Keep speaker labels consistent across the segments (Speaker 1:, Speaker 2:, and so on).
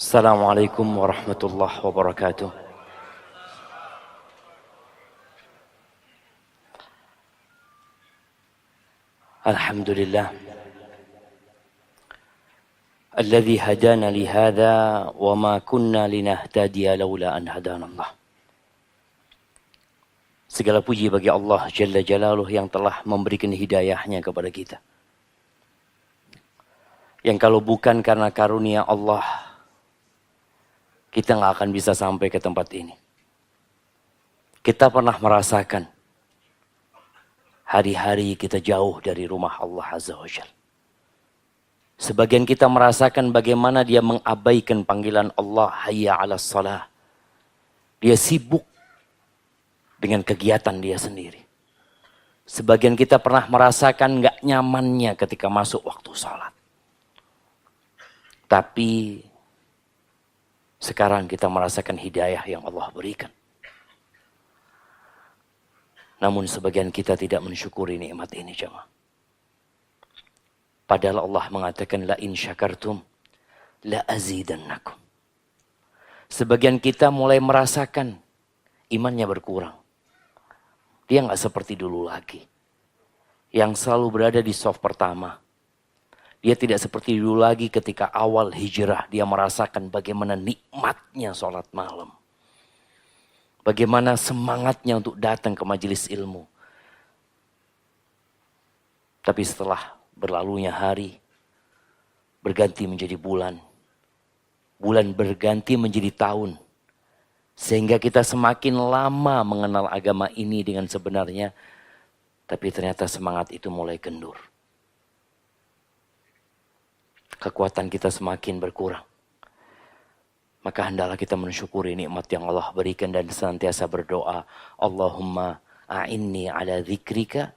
Speaker 1: Assalamualaikum warahmatullahi wabarakatuh. Alhamdulillah. Alladzi hadana li hadza wa ma kunna linahtadiya laula an hadana Allah. Segala puji bagi Allah Jalla Jalaluh yang telah memberikan hidayahnya kepada kita. Yang kalau bukan karena karunia Allah, kita nggak akan bisa sampai ke tempat ini. Kita pernah merasakan hari-hari kita jauh dari rumah Allah Azza wa Jalla. Sebagian kita merasakan bagaimana dia mengabaikan panggilan Allah, hayya 'alas shalah. Dia sibuk dengan kegiatan dia sendiri. Sebagian kita pernah merasakan gak nyamannya ketika masuk waktu salat. Tapi sekarang kita merasakan hidayah yang Allah berikan. Namun sebagian kita tidak mensyukuri nikmat ini, jemaah. Padahal Allah mengatakan la in syakartum la azidannakum. Sebagian kita mulai merasakan imannya berkurang. Dia nggak seperti dulu lagi. Yang selalu berada di saf pertama. Dia tidak seperti dulu lagi ketika awal hijrah. Dia merasakan bagaimana nikmatnya sholat malam. Bagaimana semangatnya untuk datang ke majelis ilmu. Tapi setelah berlalunya hari, berganti menjadi bulan. Bulan berganti menjadi tahun. Sehingga kita semakin lama mengenal agama ini dengan sebenarnya. Tapi ternyata semangat itu mulai kendur. Kekuatan kita semakin berkurang. Maka hendaklah kita mensyukuri nikmat yang Allah berikan dan senantiasa berdoa. Allahumma a'inni ala dzikrika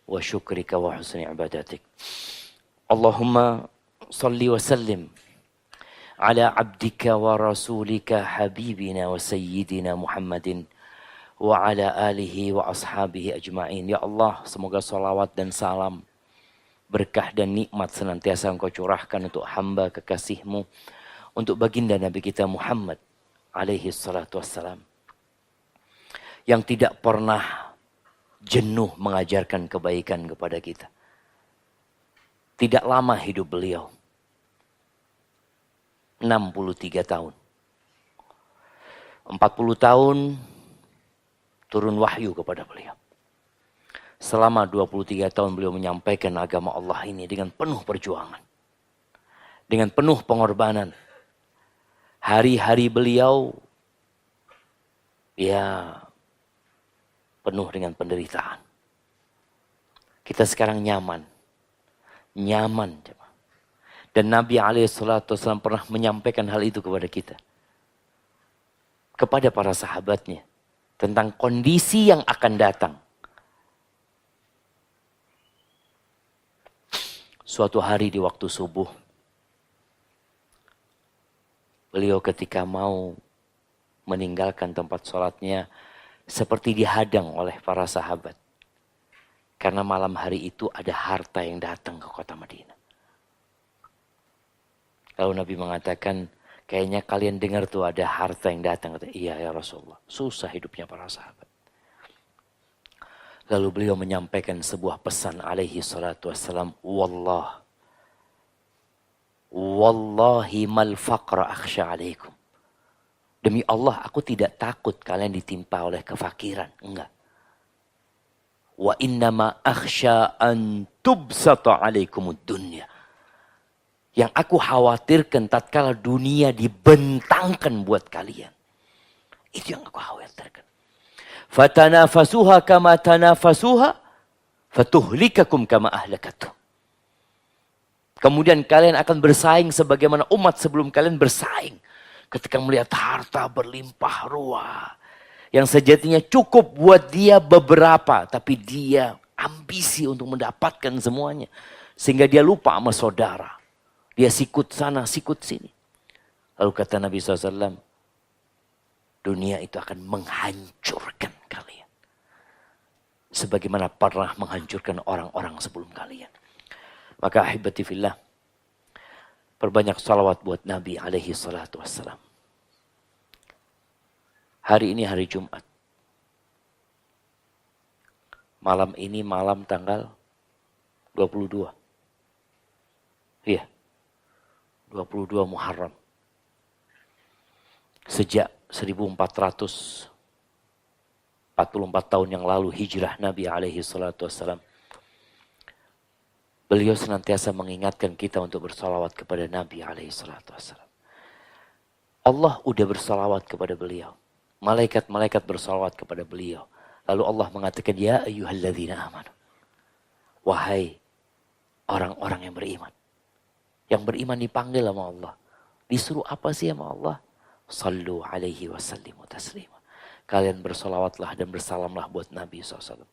Speaker 1: wa syukrika wa husni ibadatik. Allahumma salli wa sallim ala abdika wa rasulika habibina wa sayyidina Muhammadin wa ala alihi wa ashabihi ajma'in. Ya Allah, semoga salawat dan salam, berkah dan nikmat senantiasa Engkau curahkan untuk hamba kekasih-Mu, untuk baginda Nabi kita Muhammad alaihi salatu wassalam, yang tidak pernah jenuh mengajarkan kebaikan kepada kita. Tidak lama hidup beliau. 63 tahun. 40 tahun turun wahyu kepada beliau. Selama 23 tahun beliau menyampaikan agama Allah ini dengan penuh perjuangan. Dengan penuh pengorbanan. Hari-hari beliau ya penuh dengan penderitaan. Kita sekarang nyaman. Nyaman. Dan Nabi SAW pernah menyampaikan hal itu kepada kita. Kepada para sahabatnya. Tentang kondisi yang akan datang. Suatu hari di waktu subuh. Beliau ketika mau meninggalkan tempat sholatnya. Seperti dihadang oleh para sahabat. Karena malam hari itu ada harta yang datang ke kota Madinah. Lalu Nabi mengatakan, kayaknya kalian dengar tuh ada harta yang datang. Kata, iya ya Rasulullah, susah hidupnya para sahabat. Lalu beliau menyampaikan sebuah pesan alaihi salatu wassalam. Wallahi mal faqra akhsha alaikum. Demi Allah, aku tidak takut kalian ditimpa oleh kefakiran. Enggak. Wa innama akhsha an tubsata alaikumud dunya. Yang aku khawatirkan tatkala dunia dibentangkan buat kalian. Itu yang aku khawatirkan. Fatanafasuha kama tanafasuha fatuhlikakum kama ahlakatuh. Kemudian kalian akan bersaing sebagaimana umat sebelum kalian bersaing. Ketika melihat harta berlimpah ruah. Yang sejatinya cukup buat dia beberapa. Tapi dia ambisi untuk mendapatkan semuanya. Sehingga dia lupa sama saudara. Dia sikut sana, sikut sini. Lalu kata Nabi SAW. Dunia itu akan menghancurkan kalian. Sebagaimana pernah menghancurkan orang-orang sebelum kalian. Maka ahibati fillah. Perbanyak salawat buat Nabi alaihi salatu wassalam. Hari ini hari Jumat. Malam ini malam tanggal 22. Iya. 22 Muharram. Sejak 1444 tahun yang lalu hijrah Nabi alaihi salatu wassalam. Beliau senantiasa mengingatkan kita untuk bersalawat kepada Nabi alaihi salatu wassalam. Allah udah bersalawat kepada beliau. Malaikat-malaikat bersalawat kepada beliau. Lalu Allah mengatakan, ya ayyuhalladzina amanu. Wahai orang-orang yang beriman. Yang beriman dipanggil sama Allah. Disuruh apa sih sama Allah? Sallu alaihi wasallimu taslima. Kalian bersalawatlah dan bersalamlah buat Nabi SAW.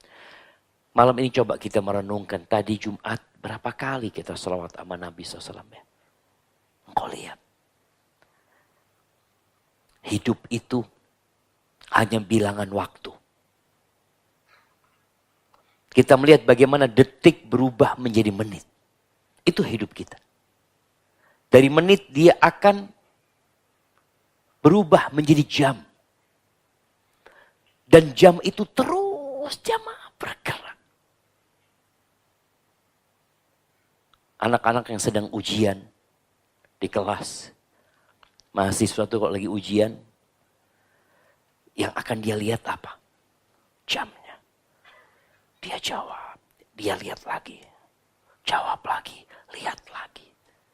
Speaker 1: Malam ini coba kita merenungkan. Tadi Jumat berapa kali kita salawat sama Nabi SAW ya? Engkau lihat. Hidup itu hanya bilangan waktu. Kita melihat bagaimana detik berubah menjadi menit. Itu hidup kita. Dari menit dia akan berubah menjadi jam. Dan jam itu terus jamaah bergerak. Anak-anak yang sedang ujian di kelas. Mahasiswa itu kalau lagi ujian. Yang akan dia lihat apa? Jamnya. Dia jawab. Dia lihat lagi. Jawab lagi. Lihat lagi.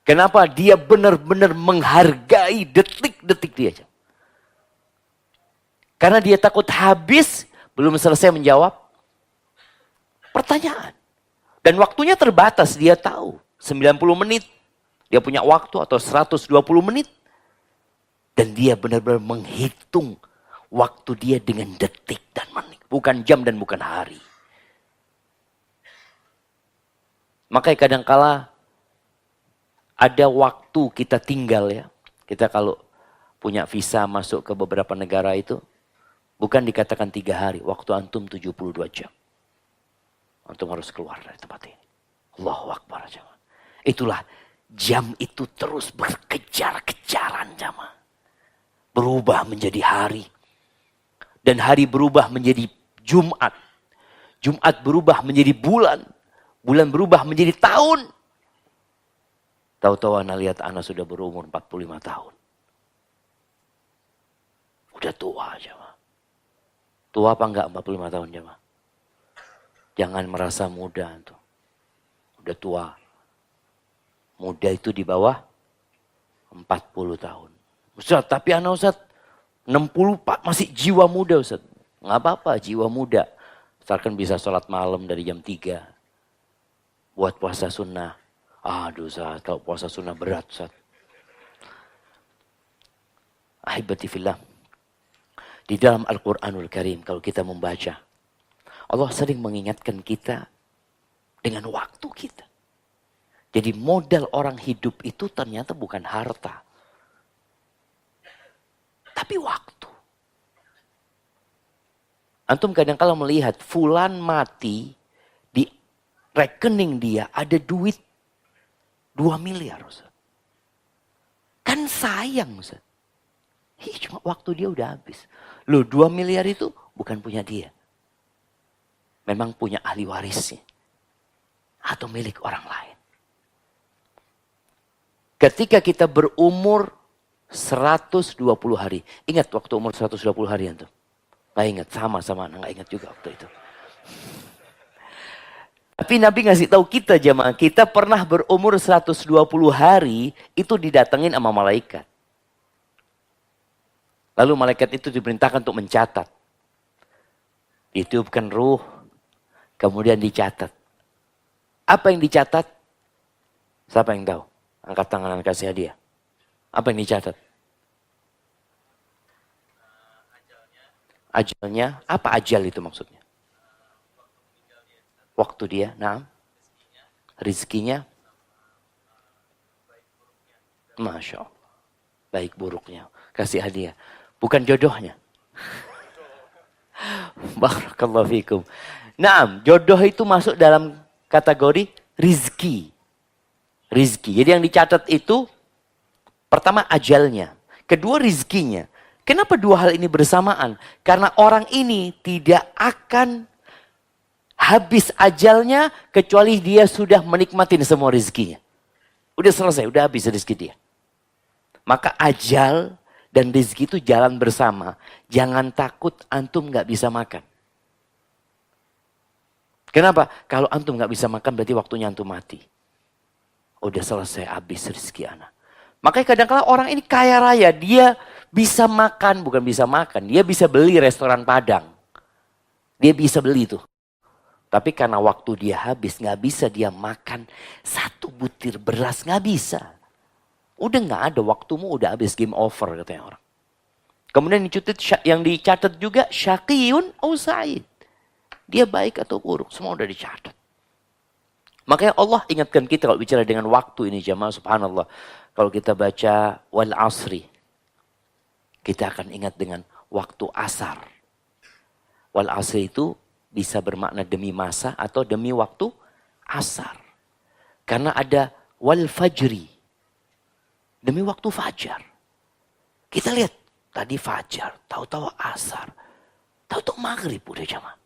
Speaker 1: Kenapa? Dia benar-benar menghargai detik-detik dia. Karena dia takut habis. Belum selesai menjawab pertanyaan. Dan waktunya terbatas. Dia tahu. 90 menit. Dia punya waktu atau 120 menit. Dan dia benar-benar menghitung waktu dia dengan detik dan menit. Bukan jam dan bukan hari. Makanya kadangkala ada waktu kita tinggal ya. Kita kalau punya visa masuk ke beberapa negara itu. Bukan dikatakan 3 hari. Waktu antum 72 jam. Antum harus keluar dari tempat ini. Allahu Akbar jamaah. Itulah jam itu terus berkejar-kejaran jamaah. Berubah menjadi hari. Dan hari berubah menjadi Jumat. Jumat berubah menjadi bulan. Bulan berubah menjadi tahun. Tahu-tahu anak lihat anak sudah berumur 45 tahun. Udah tua jamaah. Tua apa enggak 45 tahun jamaah? Jangan merasa muda tuh. Udah tua. Muda itu di bawah 40 tahun. Ustaz, tapi anak Ustaz 60 Pak masih jiwa muda Ustaz. Nggak apa-apa jiwa muda. Misalkan bisa sholat malam dari jam 3. Buat puasa sunnah. Aduh Ustaz, kalau puasa sunnah berat Ustaz. Ahibati fillah. Di dalam Al-Quranul Karim kalau kita membaca. Allah sering mengingatkan kita dengan waktu kita. Jadi modal orang hidup itu ternyata bukan harta. Tapi waktu. Antum kadang-kala melihat fulan mati di rekening dia ada duit 2 miliar. Ustaz. Kan sayang Ustaz. Cuma waktu dia udah habis. Loh 2 miliar itu bukan punya dia. Memang punya ahli warisnya. Atau milik orang lain. Ketika kita berumur 120 hari. Ingat waktu umur 120 hari antum? Gak ingat, sama-sama gak ingat juga waktu itu. Tapi Nabi ngasih tahu kita jamaah, kita pernah berumur 120 hari itu didatengin sama malaikat. Lalu malaikat itu diperintahkan untuk mencatat. Ditiupkan ruh, kemudian dicatat. Apa yang dicatat? Siapa yang tahu? Angkat tangan dan kasih hadiah. Apa yang dicatat? Ajalnya. Apa ajal itu maksudnya? Waktu dia. Nah. Rizkinya. Masya Allah. Baik buruknya. Kasih hadiah. Bukan jodohnya. Barakallahu fikum. Nah, jodoh itu masuk dalam kategori rizki. Rizki. Jadi yang dicatat itu Pertama ajalnya, kedua rizkinya. Kenapa dua hal ini bersamaan? Karena orang ini tidak akan habis ajalnya kecuali dia sudah menikmati semua rizkinya. Udah selesai, udah habis rizki dia. Maka ajal dan rizki itu jalan bersama. Jangan takut antum gak bisa makan. Kenapa? Kalau antum gak bisa makan berarti waktunya antum mati. Udah selesai habis rizki anak. Makanya kadang-kadang orang ini kaya raya. Dia bisa makan, bukan bisa makan. Dia bisa beli restoran Padang. Dia bisa beli itu. Tapi karena waktu dia habis, gak bisa dia makan satu butir beras, gak bisa. Udah gak ada, waktumu udah habis, game over katanya orang. Kemudian yang dicatat juga, syaqiyun au sa'id. Dia baik atau buruk, semua udah dicatat. Makanya Allah ingatkan kita kalau bicara dengan waktu ini jamaah, subhanallah. Kalau kita baca wal asri, kita akan ingat dengan waktu asar. Wal asri itu bisa bermakna demi masa atau demi waktu asar. Karena ada wal fajri, demi waktu fajar. Kita lihat tadi fajar, tahu-tahu asar, tahu-tahu maghrib udah jamaah.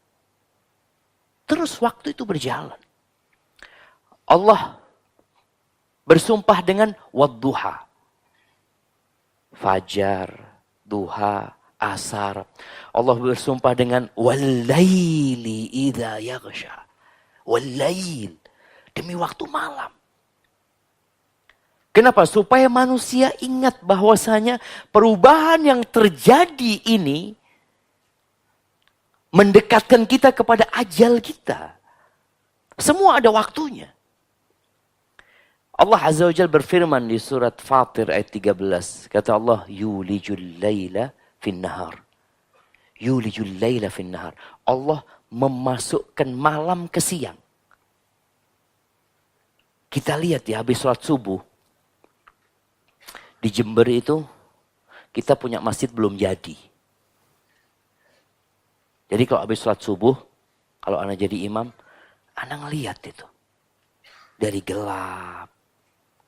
Speaker 1: Terus waktu itu berjalan. Allah bersumpah dengan wadduha. Fajar, duha, asar. Allah bersumpah dengan wallaili idza yaghsha. Wallail, demi waktu malam. Kenapa? Supaya manusia ingat bahwasanya perubahan yang terjadi ini mendekatkan kita kepada ajal kita. Semua ada waktunya. Allah Azza wa Jalla berfirman di surat Fatir ayat 13. Kata Allah, yulijul layla fin nahar. Yulijul layla fin nahar. Allah memasukkan malam ke siang. Kita lihat ya, habis sholat subuh. Di Jember itu, kita punya masjid belum jadi. Jadi kalau habis sholat subuh, kalau anak jadi imam, anak ngeliat itu. Dari gelap,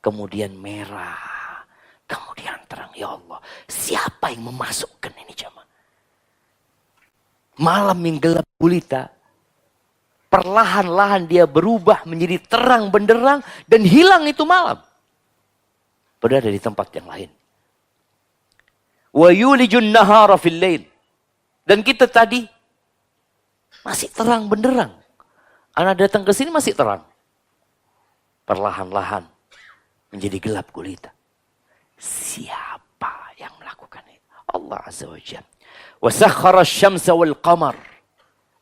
Speaker 1: kemudian merah, kemudian terang. Ya Allah, siapa yang memasukkan ini jamaah? Malam yang gelap gulita, perlahan-lahan dia berubah menjadi terang benderang dan hilang itu malam. Berada di tempat yang lain. Wa yulijun nahara fil lail. Dan kita tadi masih terang benderang. Anak datang ke sini masih terang. Perlahan-lahan menjadi gelap gulita. Siapa yang melakukan itu? Allah Azza wa Jalla. Wa sakhkhara asy-syamsa wal qamar.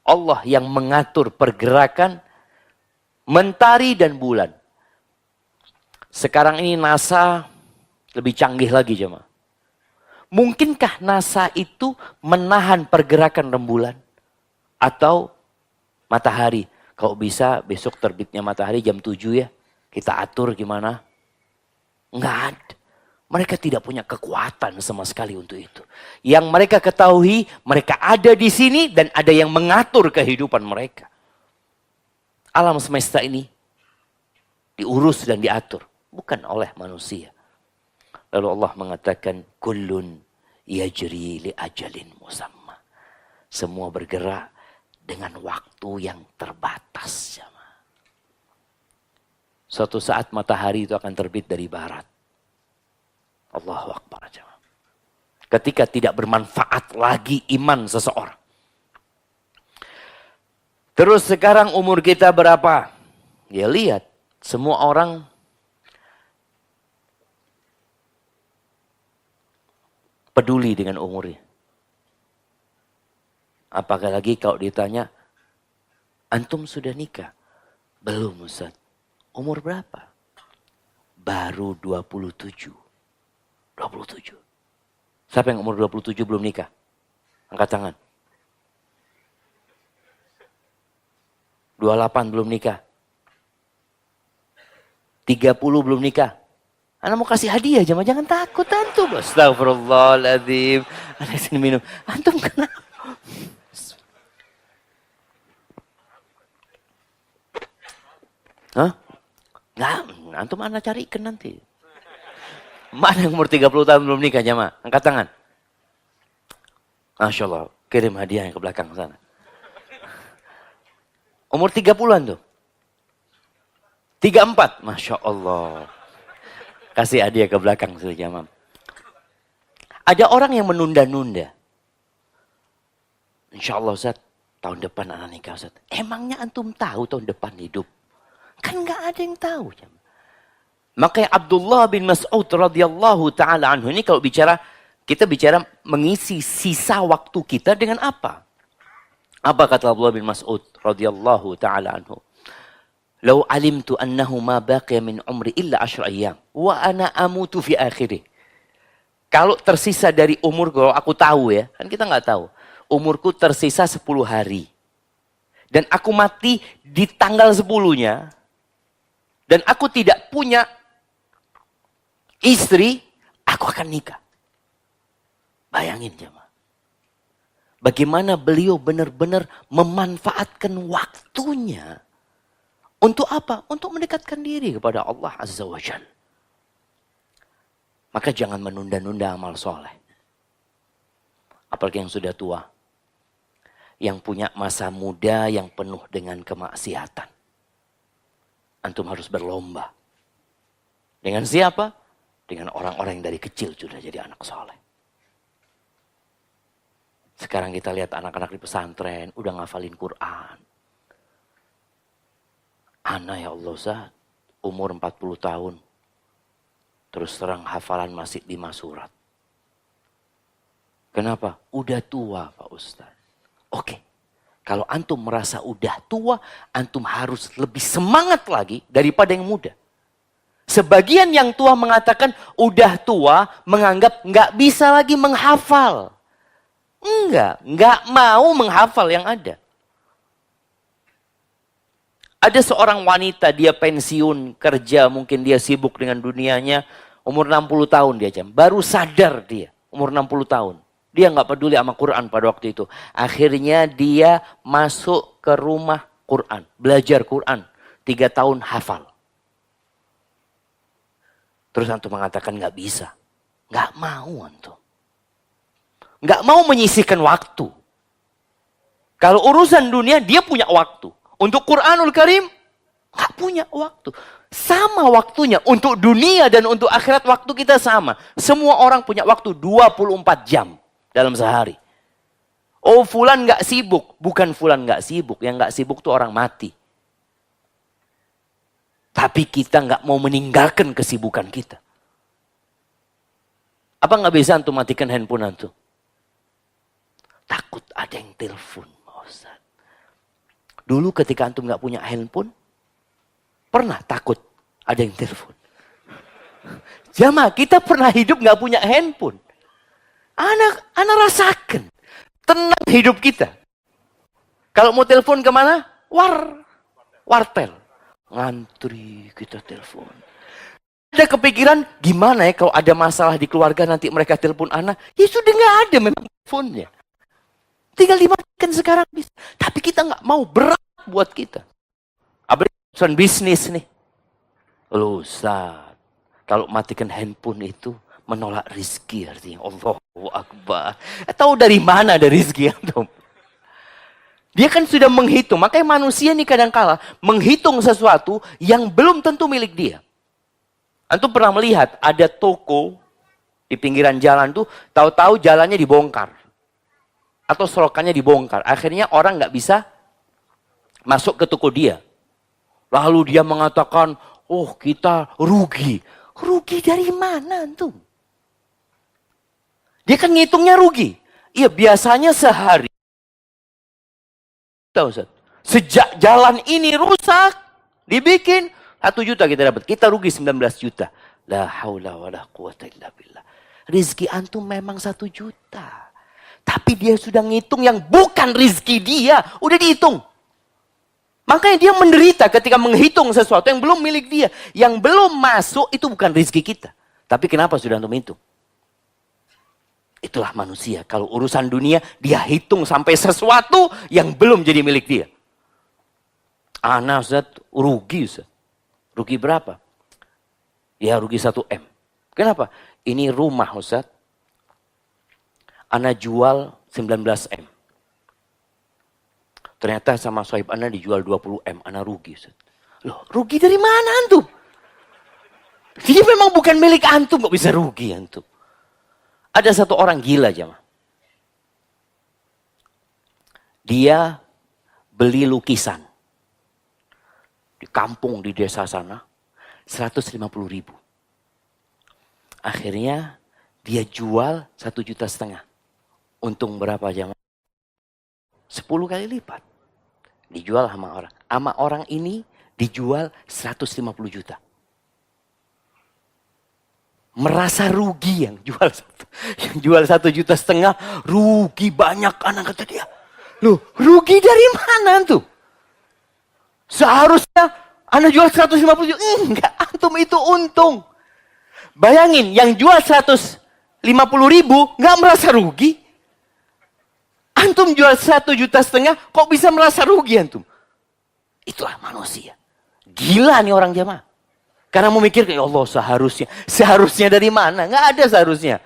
Speaker 1: Allah yang mengatur pergerakan mentari dan bulan. Sekarang ini NASA lebih canggih lagi jemaah. Mungkinkah NASA itu menahan pergerakan rembulan? Atau matahari? Kalau bisa besok terbitnya matahari jam 7 ya. Kita atur gimana? Enggak ada. Mereka tidak punya kekuatan sama sekali untuk itu. Yang mereka ketahui, mereka ada di sini dan ada yang mengatur kehidupan mereka. Alam semesta ini diurus dan diatur. Bukan oleh manusia. Lalu Allah mengatakan, kullun yajri li ajalin musamma. Semua bergerak dengan waktu yang terbatas. Suatu saat matahari itu akan terbit dari barat. Allahu Akbar. Ketika tidak bermanfaat lagi iman seseorang. Terus sekarang umur kita berapa? Ya lihat, semua orang peduli dengan umurnya. Apalagi kalau ditanya, antum sudah nikah? Belum Ustaz. Umur berapa? Baru 27. 27. Siapa yang umur 27 belum nikah? Angkat tangan. 28 belum nikah. 30 belum nikah. Anak mau kasih hadiah, jangan takut antum. Astagfirullahaladzim. Anak sini minum. Antum kenapa? Hah? Nggak, antum anak carikan nanti. Mana yang umur 30 tahun belum nikah jamaah? Angkat tangan. Masya Allah, kirim hadiah yang ke belakang sana. Umur 30-an tuh. 34, Masya Allah. Kasih hadiah ke belakang sudah jamaah. Ada orang yang menunda-nunda. Insya Allah Ustaz, tahun depan anak nikah Ustaz. Emangnya antum tahu tahun depan hidup? Kan nggak ada yang tahu. Makanya Abdullah bin Mas'ud radhiyallahu taala anhu ini kalau kita bicara mengisi sisa waktu kita dengan apa? Apa kata Abdullah bin Mas'ud radhiyallahu taala anhu? "Lau alimtu annahu ma baqiya min umri illa 10 ayyam wa ana amutu fi akhirih." Kalau tersisa dari umur, kalau aku tahu ya, kan kita nggak tahu. Umurku tersisa 10 hari. Dan aku mati di tanggal 10-nya. Dan aku tidak punya istri, aku akan nikah. Bayangin jemaah. Bagaimana beliau benar-benar memanfaatkan waktunya. Untuk apa? Untuk mendekatkan diri kepada Allah Azza wa Jalla. Maka jangan menunda-nunda amal soleh. Apalagi yang sudah tua. Yang punya masa muda yang penuh dengan kemaksiatan. Antum harus berlomba. Dengan siapa? Dengan orang-orang yang dari kecil sudah jadi anak soleh. Sekarang kita lihat anak-anak di pesantren udah ngafalin Quran. Ana ya Allah Ustaz, umur 40 tahun. Terus terang hafalan masih 5 surat. Kenapa? Udah tua Pak Ustaz. Oke, kalau antum merasa udah tua, antum harus lebih semangat lagi daripada yang muda. Sebagian yang tua mengatakan udah tua, menganggap nggak bisa lagi menghafal. Nggak mau menghafal yang ada. Ada seorang wanita, dia pensiun kerja, mungkin dia sibuk dengan dunianya, umur 60 tahun dia jam. Baru sadar dia, umur 60 tahun. Dia nggak peduli sama Quran pada waktu itu. Akhirnya dia masuk ke rumah Quran, belajar Quran. 3 tahun hafal. Terus antum mengatakan nggak bisa. Nggak mau antum. Nggak mau menyisihkan waktu. Kalau urusan dunia dia punya waktu. Untuk Quranul Karim nggak punya waktu. Sama waktunya untuk dunia dan untuk akhirat waktu kita sama. Semua orang punya waktu 24 jam dalam sehari. Oh fulan nggak sibuk. Bukan fulan nggak sibuk. Yang nggak sibuk tuh orang mati. Tapi kita nggak mau meninggalkan kesibukan kita. Apa nggak bisa antum matikan handphone antum? Takut ada yang telepon. Ustaz. Dulu ketika antum nggak punya handphone, pernah takut ada yang telepon. Jamaah, kita pernah hidup nggak punya handphone. Anak rasakan tenang hidup kita. Kalau mau telepon kemana? Wartel. Ngantri kita telepon. Ada kepikiran gimana ya kalau ada masalah di keluarga nanti mereka telepon anak. Ya sudah nggak ada memang teleponnya. Tinggal dimatikan sekarang bisa. Tapi kita nggak mau, berat buat kita. Apalagi urusan bisnis nih. Loh Ustaz, kalau matikan handphone itu menolak rizki artinya. Allahu Akbar. Tahu dari mana ada rizki antum? Dia kan sudah menghitung. Makanya manusia ini kadang-kala menghitung sesuatu yang belum tentu milik dia. Antum pernah melihat ada toko di pinggiran jalan tuh, tahu-tahu jalannya dibongkar. Atau selokannya dibongkar. Akhirnya orang nggak bisa masuk ke toko dia. Lalu dia mengatakan, oh kita rugi. Rugi dari mana antum? Dia kan ngitungnya rugi. Iya biasanya sehari. Ustaz, sejak jalan ini rusak, dibikin 1 juta kita dapat. Kita rugi 19 juta. La haula wa la quwata illa billah. Rizki antum memang 1 juta. Tapi dia sudah ngitung yang bukan rizki dia. Udah dihitung. Makanya dia menderita ketika menghitung sesuatu yang belum milik dia. Yang belum masuk itu bukan rizki kita. Tapi kenapa sudah antum hitung? Itulah manusia. Kalau urusan dunia, dia hitung sampai sesuatu yang belum jadi milik dia. Ana Ustaz, rugi Ustaz. Rugi berapa? Ya rugi 1 M. Kenapa? Ini rumah Ustaz. Ana jual 19 M. Ternyata sama sohib Ana dijual 20 M. Ana rugi Ustaz. Loh, rugi dari mana antum? Dia memang bukan milik antum, kok bisa rugi antum. Ada satu orang gila jemaah. Dia beli lukisan. Di kampung, di desa sana. 150.000. Akhirnya dia jual 1,5 juta. Untung berapa jemaah? 10 kali lipat. Dijual sama orang. Sama orang ini dijual 150 juta. Merasa rugi yang jual 1,5 juta, rugi banyak anak kata dia. Loh, rugi dari mana tuh? Seharusnya anak jual 150 juta. Enggak, antum itu untung. Bayangin, yang jual 150.000 nggak merasa rugi. Antum jual 1,5 juta, kok bisa merasa rugi antum? Itulah manusia. Gila nih orang jamaah. Karena memikir, ya Allah seharusnya. Seharusnya dari mana? Nggak ada seharusnya.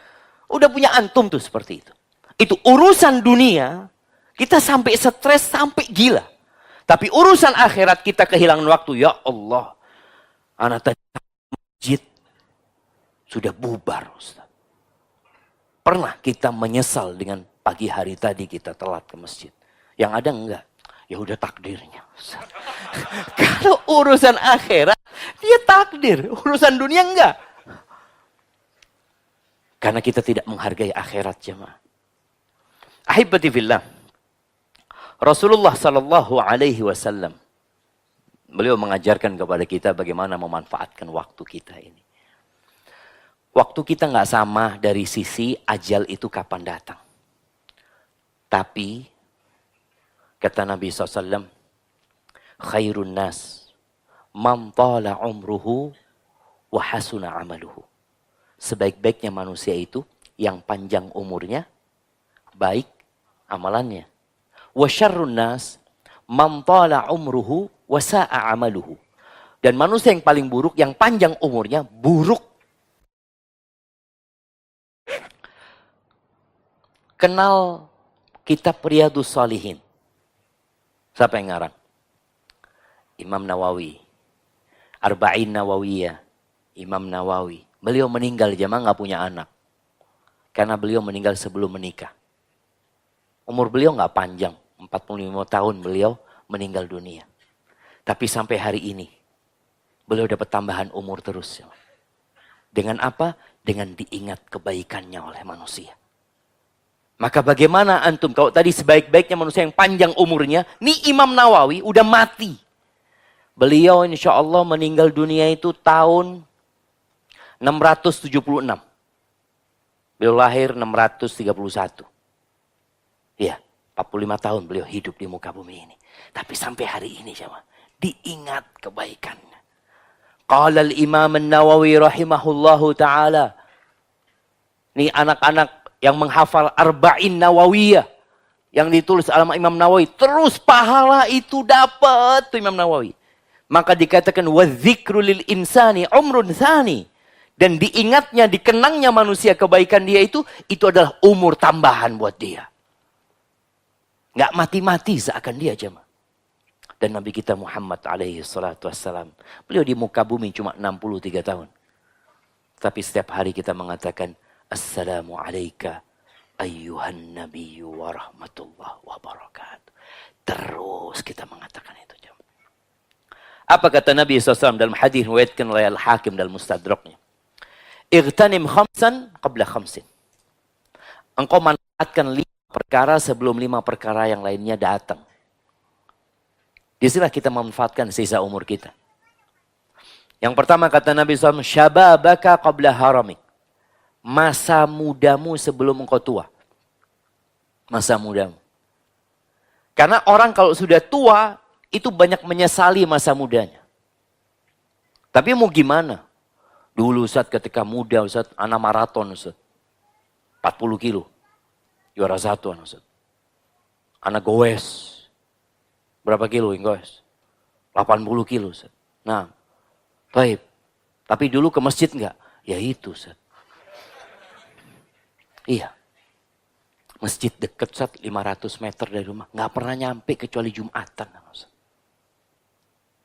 Speaker 1: Udah punya antum tuh seperti itu. Itu urusan dunia, kita sampai stres, sampai gila. Tapi urusan akhirat kita kehilangan waktu. Ya Allah. Anak tadi masjid sudah bubar Ustaz. Pernah kita menyesal dengan pagi hari tadi kita telat ke masjid. Yang ada enggak? Ya udah takdirnya. Kalau urusan akhirat, dia takdir. Urusan dunia enggak. Karena kita tidak menghargai akhirat jemaah. Ahibati fillah. Rasulullah sallallahu alaihi wasallam. Beliau mengajarkan kepada kita bagaimana memanfaatkan waktu kita ini. Waktu kita enggak sama dari sisi ajal itu kapan datang. Tapi kata Nabi SAW, khairun nas, man tala umruhu, wa hasuna amaluhu. Sebaik-baiknya manusia itu, yang panjang umurnya, baik amalannya. Wa syarrun nas, man tala umruhu, wa sa'a amaluhu. Dan manusia yang paling buruk, yang panjang umurnya, buruk. Kenal kitab Riyadhus Shalihin. Siapa yang ngarang? Imam Nawawi. Arba'in Nawawiyah. Imam Nawawi. Beliau meninggal jemaah nggak punya anak. Karena beliau meninggal sebelum menikah. Umur beliau nggak panjang. 45 tahun beliau meninggal dunia. Tapi sampai hari ini. Beliau dapat tambahan umur terus. Dengan apa? Dengan diingat kebaikannya oleh manusia. Maka bagaimana antum, kalau tadi sebaik-baiknya manusia yang panjang umurnya, nih Imam Nawawi udah mati. Beliau insya Allah meninggal dunia itu tahun 676. Beliau lahir 631. Ya, 45 tahun beliau hidup di muka bumi ini. Tapi sampai hari ini sama, diingat kebaikannya. Qala al-Imam An-Nawawi rahimahullahu ta'ala. Nih anak-anak yang menghafal Arba'in Nawawiyah. Yang ditulis oleh Imam Nawawi. Terus pahala itu dapat tuh Imam Nawawi. Maka dikatakan wadzikru lil insani umrun tsani. Dan diingatnya, dikenangnya manusia kebaikan dia itu adalah umur tambahan buat dia. Nggak mati-mati seakan dia jemaah. Dan Nabi kita Muhammad alaihi salatu wassalam. Beliau di muka bumi cuma 63 tahun. Tapi setiap hari kita mengatakan Assalamu alayka ayyuhan nabiyyu wa rahmatullah wa barakatuh. Terus kita mengatakan itu. Apa kata Nabi SAW dalam hadis riwayatkan oleh Al-Hakim dalam Mustadraknya? Igtanim khamsan qabla khamsin. Engkau manfaatkan 5 perkara sebelum 5 perkara yang lainnya datang. Disinilah kita memanfaatkan sisa umur kita. Yang pertama kata Nabi SAW, syababaka qabla haramik. Masa mudamu sebelum engkau tua. Masa mudamu. Karena orang kalau sudah tua, itu banyak menyesali masa mudanya. Tapi mau gimana? Dulu Ustaz ketika muda Ustaz, anak maraton Ustaz. 40 kilo. Juara 1 anak Ustaz. Anak goes. Berapa kilo yang goes? 80 kilo Ustaz. Nah, baik. Tapi dulu ke masjid enggak? Ya itu, Ustaz. Iya. Masjid dekat, Ustaz, 500 meter dari rumah. Nggak pernah nyampe kecuali Jumatan. Ustaz.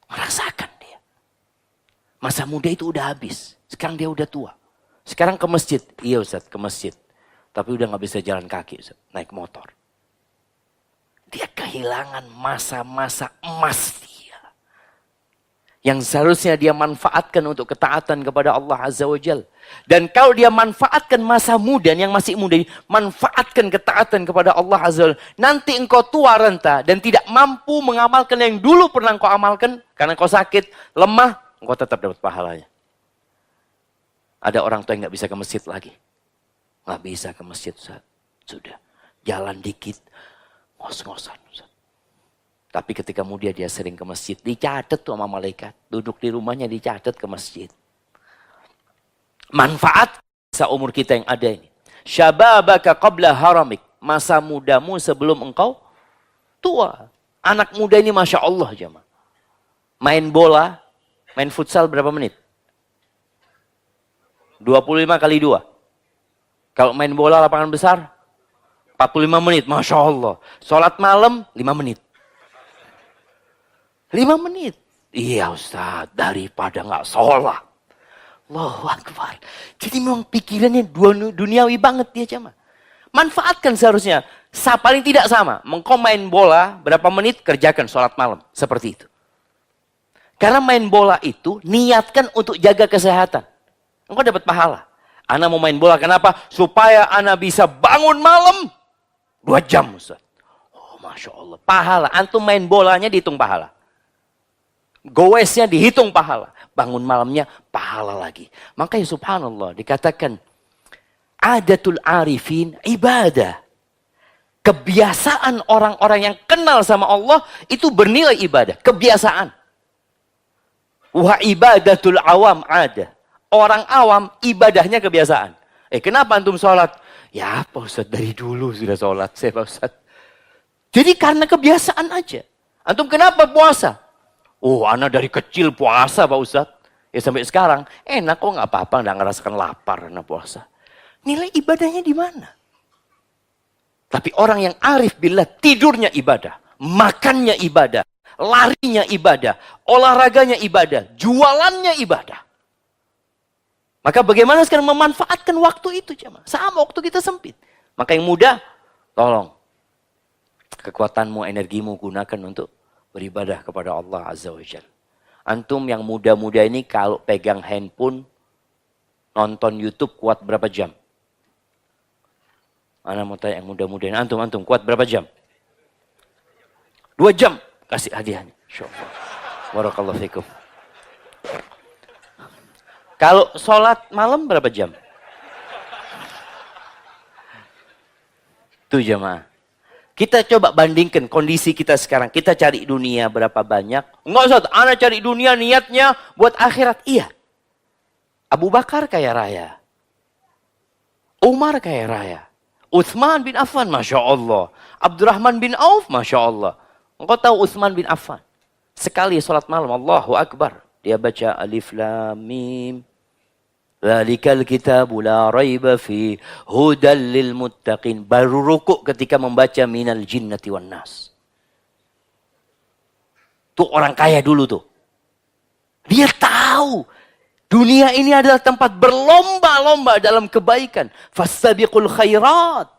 Speaker 1: Merasakan dia. Masa muda itu udah habis. Sekarang dia udah tua. Sekarang ke masjid. Iya, Ustaz, ke masjid. Tapi udah nggak bisa jalan kaki, Ustaz. Naik motor. Dia kehilangan masa-masa emas dia. Yang seharusnya dia manfaatkan untuk ketaatan kepada Allah Azza wa Jal. Dan kalau dia manfaatkan masa muda yang masih muda ini, manfaatkan ketaatan kepada Allah Azza wa Jal. Nanti engkau tua renta dan tidak mampu mengamalkan yang dulu pernah engkau amalkan. Karena engkau sakit, lemah, engkau tetap dapat pahalanya. Ada orang tua yang nggak bisa ke masjid lagi. Nggak bisa ke masjid, Ustaz. Sudah. Jalan dikit, ngos-ngosan, Ustaz. Tapi ketika muda dia sering ke masjid, dicatat tuh sama malaikat. Duduk di rumahnya dicatat ke masjid. Manfaat seumur kita yang ada ini. Syababaka qabla haramik. Masa mudamu sebelum engkau tua. Anak muda ini Masya Allah jemaah. Main bola, main futsal berapa menit? 25 kali 2. Kalau main bola lapangan besar, 45 menit. Masya Allah. Sholat malam, 5 menit. 5 menit. Iya Ustaz, daripada nggak sholat. Allahu Akbar. Jadi memang pikirannya duniawi banget dia jemaah. Manfaatkan seharusnya. Paling tidak sama. Engkau main bola, berapa menit kerjakan sholat malam. Seperti itu. Karena main bola itu niatkan untuk jaga kesehatan. Engkau dapat pahala. Ana mau main bola, kenapa? Supaya ana bisa bangun malam 2 jam Ustaz. Oh Masya Allah. Pahala. Antum main bolanya dihitung pahala. Goesnya dihitung pahala. Bangun malamnya pahala lagi. Makanya subhanallah dikatakan adatul arifin ibadah. Kebiasaan orang-orang yang kenal sama Allah itu bernilai ibadah. Kebiasaan. Wa ibadatul awam ada. Orang awam ibadahnya kebiasaan. Kenapa antum sholat? Ya Pak Ustaz, dari dulu sudah sholat saya Pak Ustaz. Jadi karena kebiasaan aja. Antum kenapa puasa? Oh, anak dari kecil puasa Pak Ustaz. Ya sampai sekarang, enak kok nggak apa-apa, nggak ngerasakan lapar anak puasa. Nilai ibadahnya di mana? Tapi orang yang arif billah, tidurnya ibadah, makannya ibadah, larinya ibadah, olahraganya ibadah, jualannya ibadah. Maka bagaimana sekarang memanfaatkan waktu itu jemaah? Sama waktu kita sempit. Maka yang muda, tolong kekuatanmu, energimu gunakan untuk beribadah kepada Allah Azza wa Jalla. Antum yang muda-muda ini kalau pegang handphone, nonton YouTube kuat berapa jam? Ana mau tanya yang muda-muda ini, antum kuat berapa jam? 2 jam. Kasih hadiahnya. Insyaallah. Barakallahu fikum. Kalau sholat malam berapa jam? Tuh jemaah. Kita coba bandingkan kondisi kita sekarang. Kita cari dunia berapa banyak. Enggak usah, anak cari dunia niatnya buat akhirat. Iya. Abu Bakar kaya raya. Umar kaya raya. Utsman bin Affan, Masya Allah. Abdurrahman bin Auf, Masya Allah. Engkau tahu Utsman bin Affan? Sekali sholat malam, Allahu Akbar. Dia baca Alif Lam Mim. Dzalikal kitabu la raiba fi hudal lil muttaqin. Baru rukuk ketika membaca minal jinnati wan nas. Tuh orang kaya dulu tuh. Dia tahu dunia ini adalah tempat berlomba-lomba dalam kebaikan. Fastabiqul khairat.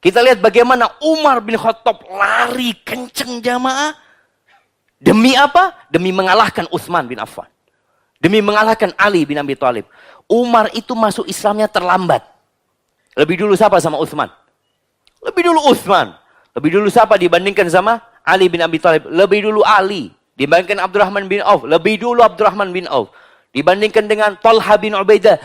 Speaker 1: Kita lihat bagaimana Umar bin Khattab lari kenceng jamaah. Demi apa? Demi mengalahkan Utsman bin Affan. Demi mengalahkan Ali bin Abi Thalib. Umar itu masuk Islamnya terlambat. Lebih dulu siapa sama Utsman? Lebih dulu Utsman. Lebih dulu siapa dibandingkan sama Ali bin Abi Thalib? Lebih dulu Ali. Dibandingkan Abdurrahman bin Auf. Lebih dulu Abdurrahman bin Auf. Dibandingkan dengan Talha bin Ubaidah.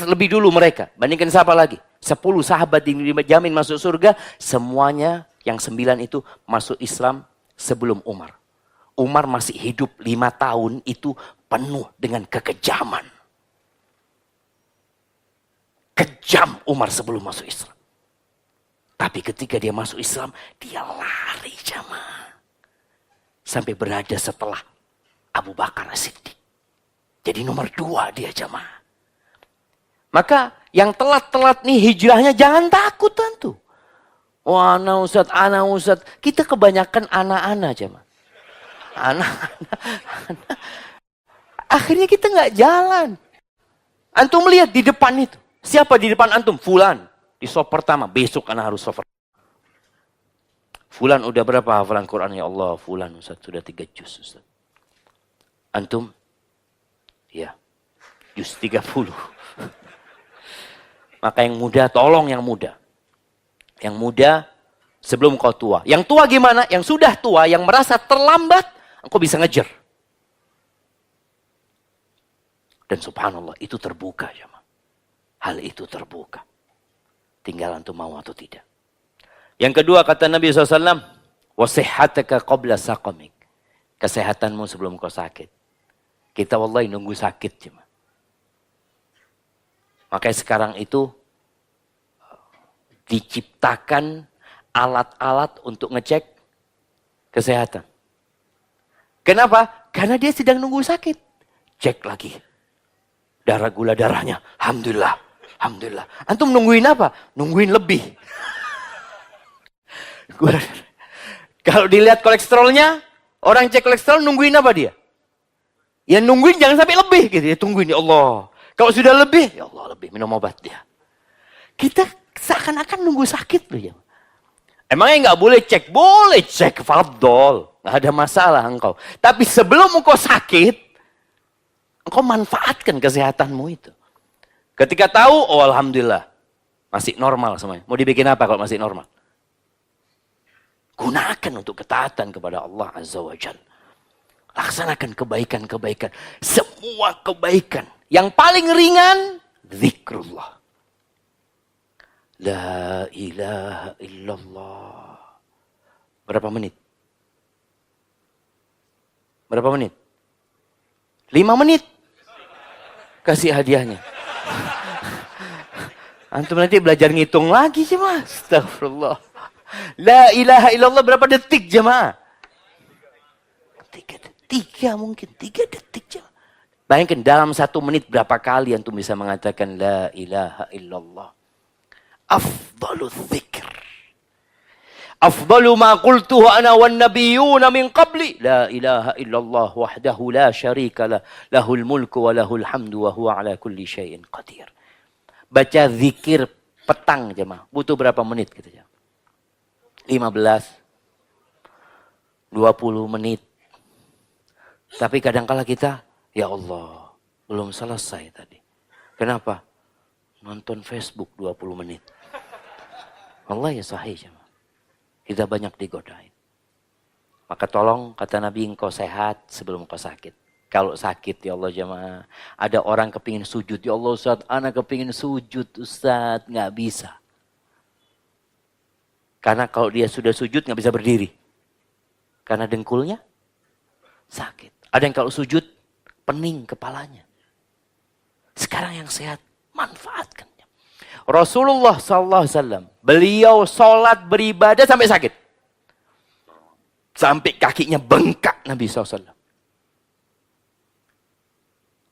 Speaker 1: Lebih dulu mereka. Bandingkan siapa lagi? 10 sahabat dijamin masuk surga. Semuanya yang 9 itu masuk Islam sebelum Umar. Umar masih hidup 5 tahun itu penuh dengan kekejaman. Kejam Umar sebelum masuk Islam. Tapi ketika dia masuk Islam, dia lari jamaah. Sampai berada setelah Abu Bakar As-Siddiq. Jadi nomor 2 dia jamaah. Maka yang telat-telat nih hijrahnya jangan takut tentu. Wah, anak Ustaz. Kita kebanyakan anak-anak jemaah. Anak-anak. Akhirnya kita nggak jalan. Antum lihat di depan itu. Siapa di depan antum? Fulan. Di sop pertama. Besok anak harus sop. Fulan udah berapa hafalan Quran? Ya Allah, Fulan Ustaz sudah 3 juz Ustaz. Antum? Ya. Juz 30. Maka yang muda, tolong yang muda. Yang muda sebelum kau tua. Yang tua gimana? Yang sudah tua, yang merasa terlambat, engkau bisa ngejar. Dan subhanallah, itu terbuka. Hal itu terbuka. Tinggal antum mau atau tidak. Yang kedua kata Nabi SAW, وَصِحَّتَكَ قَبْلَ سَقَمِكَ. Kesehatanmu sebelum kau sakit. Kita wallahi nunggu sakit. Makanya sekarang itu diciptakan alat-alat untuk ngecek kesehatan. Kenapa? Karena dia sedang nunggu sakit. Cek lagi. Darah gula darahnya. Alhamdulillah. Alhamdulillah. Antum nungguin apa? Nungguin lebih. Kalau dilihat kolesterolnya, orang cek kolesterol nungguin apa dia? Ya nungguin jangan sampai lebih gitu ya, tungguin ya Allah. Kalau sudah lebih, ya Allah lebih minum obat dia. Kita seakan-akan nunggu sakit loh ya. Emangnya nggak boleh cek? Boleh cek, fadol. Nggak ada masalah engkau. Tapi sebelum engkau sakit, engkau manfaatkan kesehatanmu itu. Ketika tahu, oh alhamdulillah. Masih normal semuanya. Mau dibikin apa kalau masih normal? Gunakan untuk ketaatan kepada Allah Azza wa Jalla. Laksanakan kebaikan-kebaikan. Semua kebaikan. Yang paling ringan, zikrullah. La ilaha illallah. Berapa menit? Berapa menit? 5 menit. Kasih hadiahnya. Antum nanti belajar ngitung lagi sih mas. Astagfirullah. La ilaha illallah berapa detik jemaah? 3 detik ya mungkin. 3 detik jemaah. Bayangkan dalam 1 menit berapa kali antum bisa mengatakan la ilaha illallah. Afdalu dzikr. Afdalu ma qultuhu ana wan nabiyyuna min qabli. La ilaha illallah wahdahu la syarika lah. Lahul mulku wa lahul hamdu wa huwa ala kulli syai'in qadir. Baca zikir petang jemaah. Butuh berapa menit gitu ya? 15, 20 menit. Tapi kadangkala kita, ya Allah, belum selesai tadi. Kenapa? Nonton Facebook 20 menit. Allah ya sahih. Kita banyak digodain. Maka tolong, kata Nabi, engkau sehat sebelum engkau sakit. Kalau sakit, ya Allah jemaah. Ada orang kepingin sujud. Ya Allah Ustaz, anak kepingin sujud Ustaz. Nggak bisa. Karena kalau dia sudah sujud nggak bisa berdiri. Karena dengkulnya sakit. Ada yang kalau sujud pening kepalanya. Sekarang yang sehat manfaatkan. Rasulullah SAW beliau sholat beribadah sampai sakit. Sampai kakinya bengkak Nabi SAW.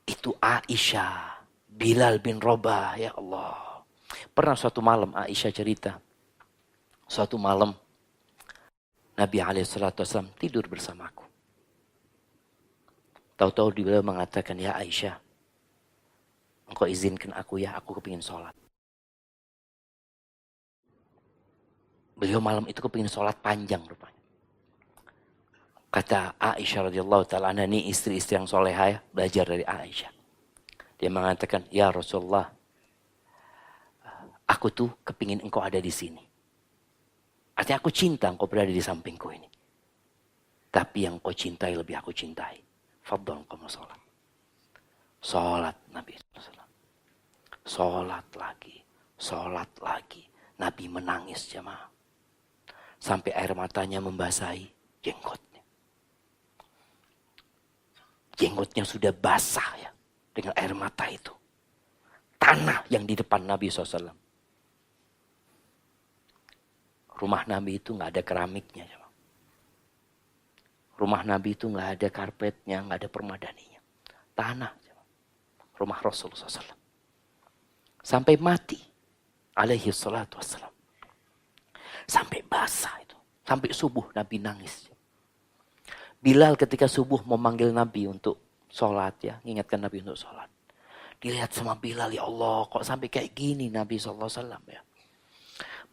Speaker 1: Itu Aisyah, Bilal bin Rabah, ya Allah. Pernah suatu malam Aisyah cerita. Suatu malam Nabi SAW tidur bersamaku. Tahu-tahu beliau mengatakan, ya Aisyah, engkau izinkan aku ya, aku kepingin sholat. Beliau malam itu kepingin sholat panjang rupanya. Kata Aisyah radhiyallahu ta'ala anha, ini istri-istri yang solehah ya, belajar dari Aisyah. Dia mengatakan, ya Rasulullah, aku tuh kepingin engkau ada di sini. Artinya aku cinta engkau berada di sampingku ini. Tapi yang kau cintai lebih aku cintai. Fadhal engkau mau sholat. Sholat Nabi SAW. Sholat lagi. Sholat lagi. Nabi menangis jemaah. Sampai air matanya membasahi jenggotnya. Jenggotnya sudah basah ya. Dengan air mata itu. Tanah yang di depan Nabi SAW. Rumah Nabi itu nggak ada keramiknya. Rumah Nabi itu nggak ada karpetnya, nggak ada permadaninya. Tanah. Rumah Rasulullah SAW. Sampai mati. Alaihi salatu wassalam. Sampai basah itu. Sampai subuh Nabi nangis. Bilal ketika subuh memanggil Nabi untuk sholat ya. Mengingatkan Nabi untuk sholat. Dilihat sama Bilal, ya Allah kok sampai kayak gini Nabi SAW ya.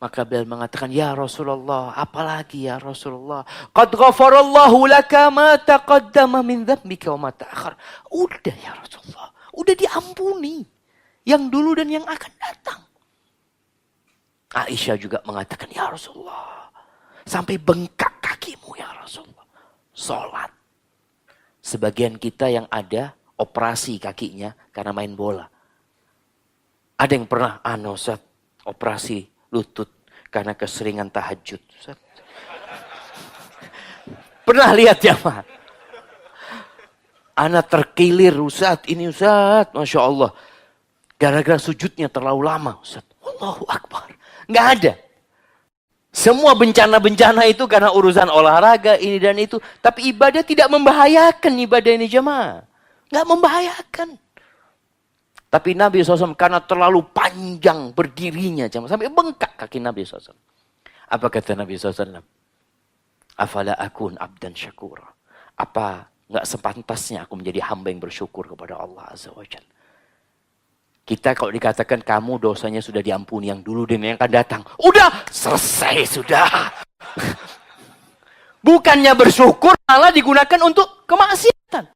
Speaker 1: Maka Bilal mengatakan, ya Rasulullah, apalagi ya Rasulullah. Qad ghafarallahu laka ma taqaddama min dzambika wa ma ta'akhir. Udah ya Rasulullah, udah diampuni. Yang dulu dan yang akan datang. Aisyah juga mengatakan, ya Rasulullah, sampai bengkak kakimu ya Rasulullah. Sholat. Sebagian kita yang ada operasi kakinya karena main bola. Ada yang pernah, Ustaz, operasi lutut karena keseringan tahajud. Ustaz. Pernah lihat jamaah? Anak terkilir, Ustaz, ini Ustaz, Masya Allah. Gara-gara sujudnya terlalu lama, Ustaz. Allahu Akbar. Nggak ada. Semua bencana-bencana itu karena urusan olahraga ini dan itu. Tapi ibadah tidak membahayakan ibadah ini jamaah. Nggak membahayakan. Tapi Nabi SAW karena terlalu panjang berdirinya sampai bengkak kaki Nabi SAW. Apa kata Nabi SAW? Afala akun abdan syakura. Apa nggak sepantasnya aku menjadi hamba yang bersyukur kepada Allah Azza wa Jalla. Kita kalau dikatakan kamu dosanya sudah diampuni yang dulu dan yang akan datang. Udah selesai sudah. Bukannya bersyukur malah digunakan untuk kemaksiatan.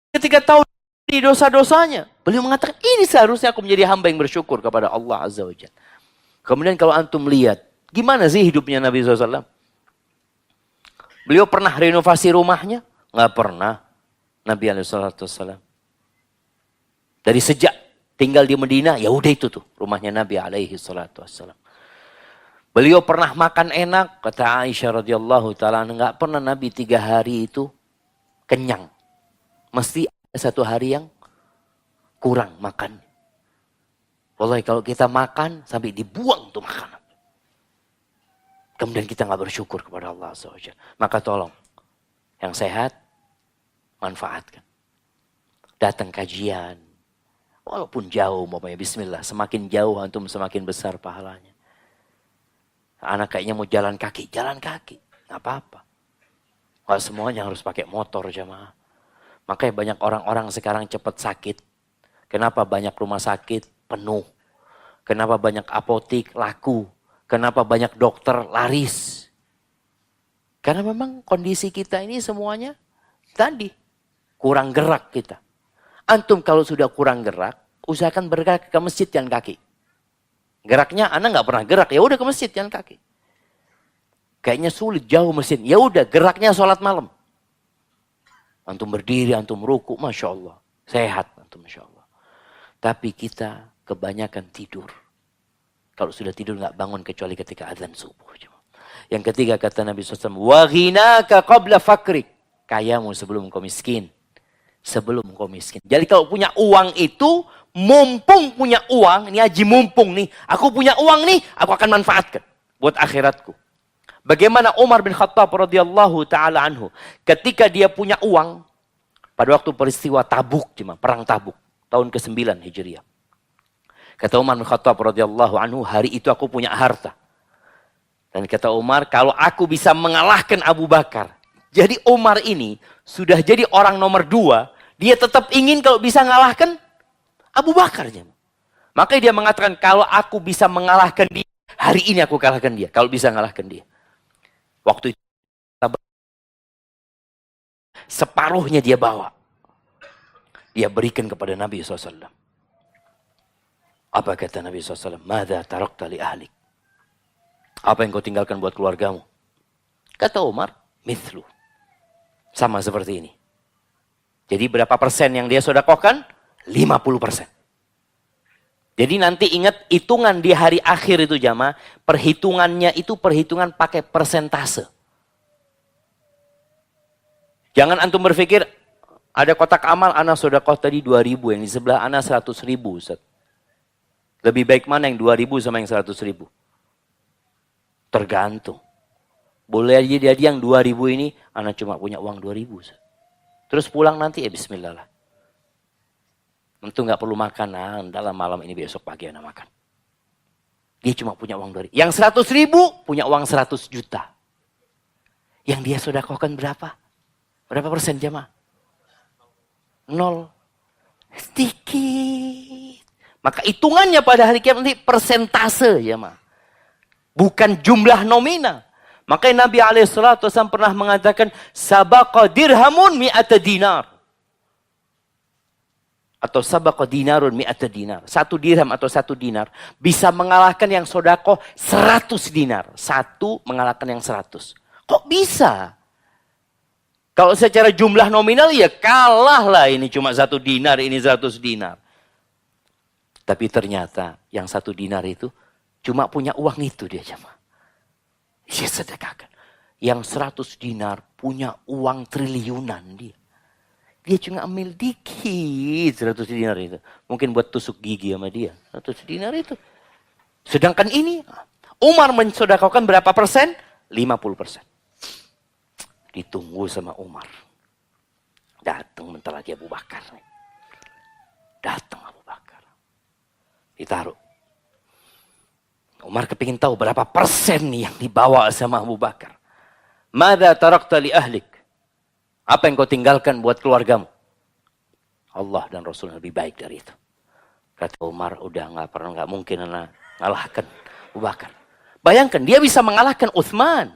Speaker 1: Ketika tahu di dosa-dosanya. Beliau mengatakan, ini seharusnya aku menjadi hamba yang bersyukur kepada Allah Azza wa Jalla. Kemudian kalau antum lihat, gimana sih hidupnya Nabi SAW? Beliau pernah renovasi rumahnya? Nggak pernah. Nabi SAW. Dari sejak tinggal di Madinah, ya udah itu tuh rumahnya Nabi SAW. Beliau pernah makan enak, kata Aisyah radhiyallahu taala, nggak pernah Nabi 3 hari itu kenyang. Mesti ada 1 hari yang kurang makan. Wallahi kalau kita makan sampai dibuang tuh makanan. Kemudian kita nggak bersyukur kepada Allah SWT. Maka tolong yang sehat manfaatkan. Datang kajian. Walaupun jauh umpamanya bismillah. Semakin jauh antum semakin besar pahalanya. Anak kayaknya mau jalan kaki. Jalan kaki. Nggak apa-apa. Nggak semuanya harus pakai motor jamaah. Makanya banyak orang-orang sekarang cepat sakit. Kenapa banyak rumah sakit penuh? Kenapa banyak apotik laku? Kenapa banyak dokter laris? Karena memang kondisi kita ini semuanya tadi kurang gerak kita. Antum kalau sudah kurang gerak, usahakan bergerak ke masjid jalan kaki. Geraknya anak nggak pernah gerak, ya udah ke masjid jalan kaki. Kayaknya sulit jauh masjid, ya udah geraknya sholat malam. Antum berdiri, antum ruku, masya Allah, sehat antum masya Allah. Tapi kita kebanyakan tidur. Kalau sudah tidur nggak bangun kecuali ketika azan subuh. Yang ketiga kata Nabi SAW, wa ghinaka qabla fakrik. Kayamu sebelum kau miskin. Sebelum kau miskin. Jadi kalau punya uang itu, mumpung punya uang, ini haji mumpung nih, aku punya uang nih, aku akan manfaatkan buat akhiratku. Bagaimana Umar bin Khattab radhiyallahu taala anhu, ketika dia punya uang pada waktu peristiwa Tabuk, perang Tabuk. Tahun ke-9 Hijriah. Kata Umar bin Khattab radhiyallahu anhu, hari itu aku punya harta. Dan kata Umar, kalau aku bisa mengalahkan Abu Bakar. Jadi Umar ini sudah jadi orang nomor 2, dia tetap ingin kalau bisa mengalahkan Abu Bakar. Makanya dia mengatakan, kalau aku bisa mengalahkan dia, hari ini aku kalahkan dia. Kalau bisa mengalahkan dia. Waktu itu, separuhnya dia bawa. Dia berikan kepada Nabi SAW. Apa kata Nabi SAW? Mada tarakta li ahlik. Apa yang kau tinggalkan buat keluargamu? Kata Umar, mithlu. Sama seperti ini. Jadi berapa persen yang dia sedekahkan? 50%. Jadi nanti ingat hitungan di hari akhir itu jamaah. Perhitungannya itu perhitungan pakai persentase. Jangan antum berpikir, ada kotak amal, anak sedekah tadi 2.000, yang di sebelah anak 100.000. Ustaz. Lebih baik mana yang 2.000 sama yang 100.000? Tergantung. Boleh aja dia yang 2.000 ini, anak cuma punya uang 2.000. Ustaz. Terus pulang nanti, bismillah lah. Tentu nggak perlu makan, dalam malam ini besok pagi Anda makan. Dia cuma punya uang dari. Yang 100.000 punya uang 100 juta. Yang dia sedekahkan berapa? Berapa persen jemaah? 0. Sedikit. Maka hitungannya pada hari kiamat nanti persentase jemaah. Bukan jumlah nominal. Makanya Nabi SAW pernah mengatakan, sabaqa dirhamun mi'ata dinar. Atau sabaqa dinarun mi'ata dinar. 1 dirham atau 1 dinar. Bisa mengalahkan yang sodakoh 100 dinar. 1 mengalahkan yang 100. Kok bisa? Kalau secara jumlah nominal ya kalah lah. Ini cuma 1 dinar, ini 100 dinar. Tapi ternyata yang 1 dinar itu cuma punya uang itu dia jemaah. Dia sedekahkan. Yang 100 dinar punya uang triliunan dia. Dia cuma ambil dikit 100 dinar itu. Mungkin buat tusuk gigi sama dia. 100 dinar itu. Sedangkan ini, Umar mensedekahkan berapa persen? 50%. Ditunggu sama Umar. Datang bentar lagi Abu Bakar. Datang Abu Bakar. Ditaruh. Umar kepingin tahu berapa persen nih yang dibawa sama Abu Bakar. Mada tarakta li ahlik? Apa yang kau tinggalkan buat keluargamu? Allah dan Rasul lebih baik dari itu. Kata Umar, udah nggak mungkin anak ngalahkan Abu Bakar. Bayangkan dia bisa mengalahkan Utsman.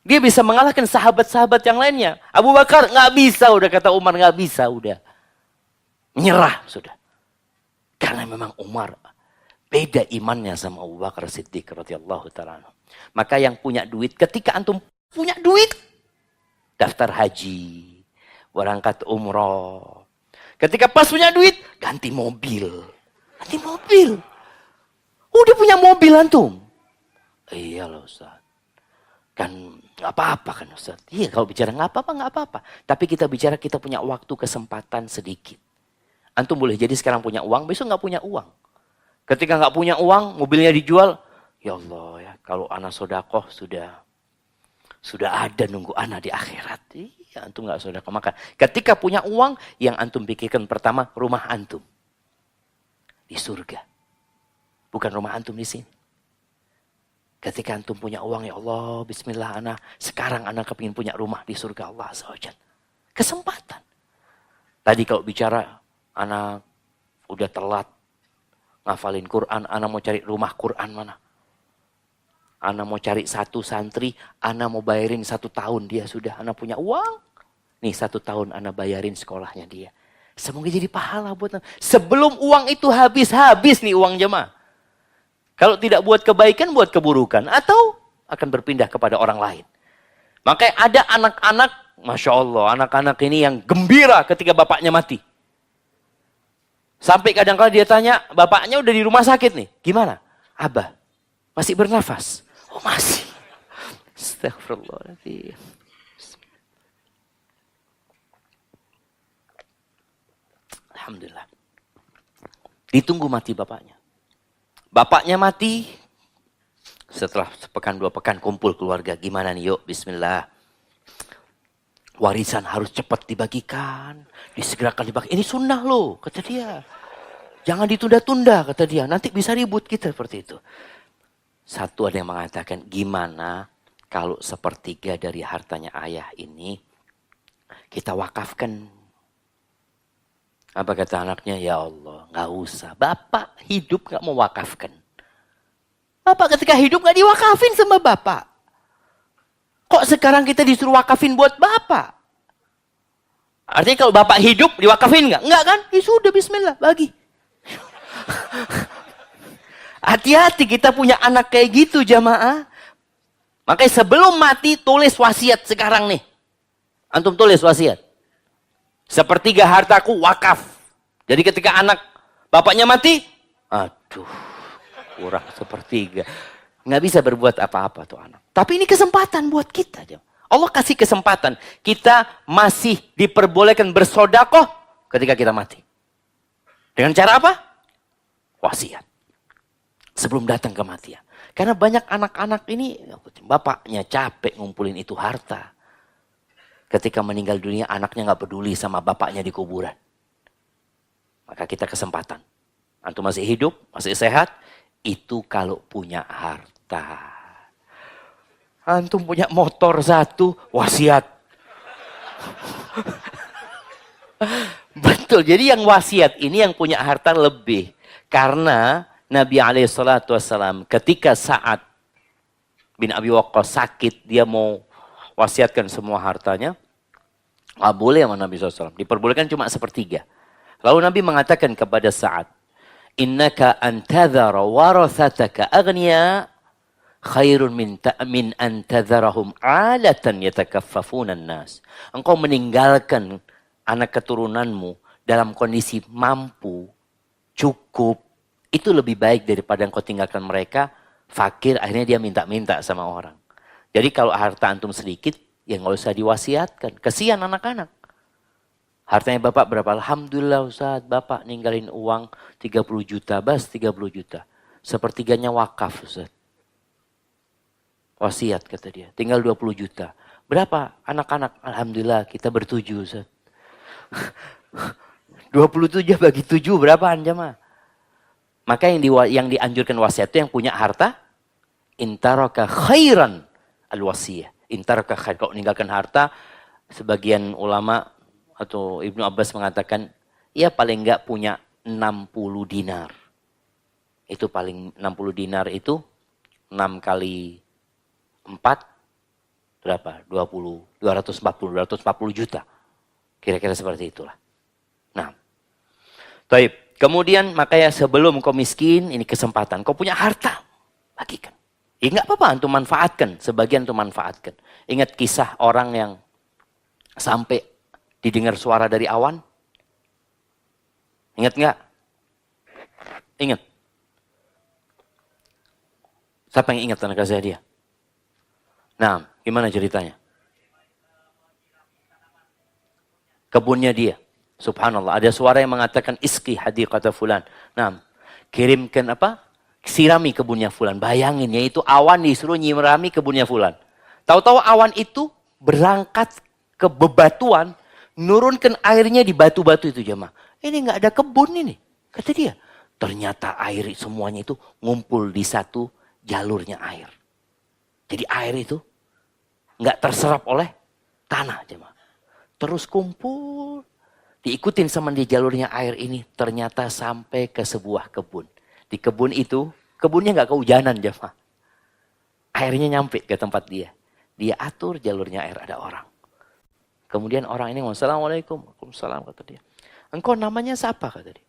Speaker 1: Dia bisa mengalahkan sahabat-sahabat yang lainnya. Abu Bakar nggak bisa, udah kata Umar nggak bisa, udah menyerah sudah. Karena memang Umar beda imannya sama Abu Bakar Siddiq radhiyallahu ta'ala. Maka yang punya duit, ketika antum punya duit, daftar haji, berangkat umroh. Ketika pas punya duit, ganti mobil. Ganti mobil. Udah punya mobil antum. Iya loh Ustaz. Kan nggak apa-apa kan Ustaz. Iya kalau bicara nggak apa-apa. Tapi kita bicara kita punya waktu kesempatan sedikit. Antum boleh jadi sekarang punya uang, besok nggak punya uang. Ketika nggak punya uang, mobilnya dijual. Ya Allah ya, kalau anak sodakoh sudah ada nunggu anak di akhirat. Iya, antum nggak sodakoh. Maka ketika punya uang, yang antum pikirkan pertama rumah antum di surga, bukan rumah antum di sini. Ketika antum punya uang, ya Allah, Bismillah, sekarang anak kepingin punya rumah di surga Allah Azza wa Jalla. Kesempatan. Tadi kalau bicara anak udah telat ngafalin Quran, anak mau cari rumah Quran mana? Anak mau cari 1 santri, anak mau bayarin 1 tahun dia sudah, anak punya uang. Nih 1 tahun anak bayarin sekolahnya dia. Semoga jadi pahala buat anak. Sebelum uang itu habis nih uang jemaah. Kalau tidak buat kebaikan, buat keburukan. Atau akan berpindah kepada orang lain. Makanya ada anak-anak, Masya Allah, anak-anak ini yang gembira ketika bapaknya mati. Sampai kadang-kadang dia tanya, bapaknya udah di rumah sakit nih. Gimana? Abah, masih bernafas? Oh masih. Astagfirullahaladzim. Alhamdulillah. Ditunggu mati bapaknya. Bapaknya mati. Setelah sepekan 2 pekan kumpul keluarga. Gimana nih yuk bismillah. Warisan harus cepat dibagikan. Disegerakan dibagikan. Ini sunnah loh kata dia. Jangan ditunda-tunda kata dia. Nanti bisa ribut kita seperti itu. Satu ada yang mengatakan gimana kalau 1/3 dari hartanya ayah ini kita wakafkan. Apa kata anaknya? Ya Allah gak usah. Bapak hidup gak mau wakafkan. Bapak ketika hidup gak diwakafin sama bapak. Kok sekarang kita disuruh wakafin buat bapak? Artinya kalau bapak hidup diwakafin nggak? Enggak kan? Ya sudah bismillah bagi. Hati-hati kita punya anak kayak gitu jamaah. Makanya sebelum mati tulis wasiat sekarang nih. Antum tulis wasiat. 1/3 hartaku wakaf. Jadi ketika anak bapaknya mati, aduh kurang 1/3. Nggak bisa berbuat apa-apa tuh anak. Tapi ini kesempatan buat kita. Allah kasih kesempatan. Kita masih diperbolehkan bersodakoh ketika kita mati. Dengan cara apa? Wasiat. Sebelum datang kematian. Karena banyak anak-anak ini, bapaknya capek ngumpulin itu harta. Ketika meninggal dunia, anaknya nggak peduli sama bapaknya di kuburan. Maka kita kesempatan. Antum masih hidup, masih sehat, itu kalau punya harta. Antum punya motor satu, wasiat. Betul, jadi yang wasiat ini yang punya harta lebih. Karena Nabi SAW ketika saat bin Abi Waqqas sakit, dia mau wasiatkan semua hartanya. Nggak boleh sama Nabi SAW, diperbolehkan cuma sepertiga. Lalu Nabi mengatakan kepada Sa'ad, innaka antadhara warathataka aghniya khairun min antadharahum alatan yatakaffafunan nas. Engkau meninggalkan anak keturunanmu dalam kondisi mampu, cukup, itu lebih baik daripada engkau tinggalkan mereka fakir, akhirnya dia minta-minta sama orang. Jadi kalau harta antum sedikit, ya nggak usah diwasiatkan. Kesian anak-anak. Hartanya bapak berapa? Alhamdulillah Ustaz, bapak ninggalin uang 30 juta, bas 30 juta. Sepertiganya wakaf Ustaz. Wasiat kata dia, tinggal 20 juta. Berapa anak-anak? Alhamdulillah kita bertujuh Ustaz. 27 bagi 7 berapaan jemaah? Maka yang dianjurkan wasiat itu yang punya harta, intaraka khairan al-wasiyah. Intaraka khair, kalau meninggalkan harta, sebagian ulama atau Ibnu Abbas mengatakan, ya paling enggak punya 60 dinar. Itu paling 60 dinar itu 6 kali 4 berapa? 20, 240 juta. Kira-kira seperti itulah. Nah, taib. Kemudian makanya sebelum kau miskin, ini kesempatan. Kau punya harta, bagikan. Ya enggak apa-apa, antum manfaatkan. Sebagian antum manfaatkan. Ingat kisah orang yang sampai didengar suara dari awan? Ingat enggak? Ingat. Siapa yang ingat anak saya dia? Nah, gimana ceritanya? Kebunnya dia. Subhanallah, ada suara yang mengatakan iski hadiqata fulan. Nah, kirimkan apa? Sirami kebunnya fulan. Bayangin, yaitu awan disuruh nyirami kebunnya fulan. Tahu-tahu awan itu berangkat ke bebatuan, nurunkan airnya di batu-batu itu jemaah. Ini nggak ada kebun ini, kata dia. Ternyata air semuanya itu ngumpul di satu jalurnya air. Jadi air itu nggak terserap oleh tanah jemaah. Terus kumpul. Diikutin sama di jalurnya air ini, ternyata sampai ke sebuah kebun. Di kebun itu, kebunnya nggak kehujanan jemaah. Airnya nyampe ke tempat dia. Dia atur jalurnya air, ada orang. Kemudian orang ini ngomong, Assalamualaikum. Waalaikumsalam, kata dia. Engkau namanya siapa, kata dia.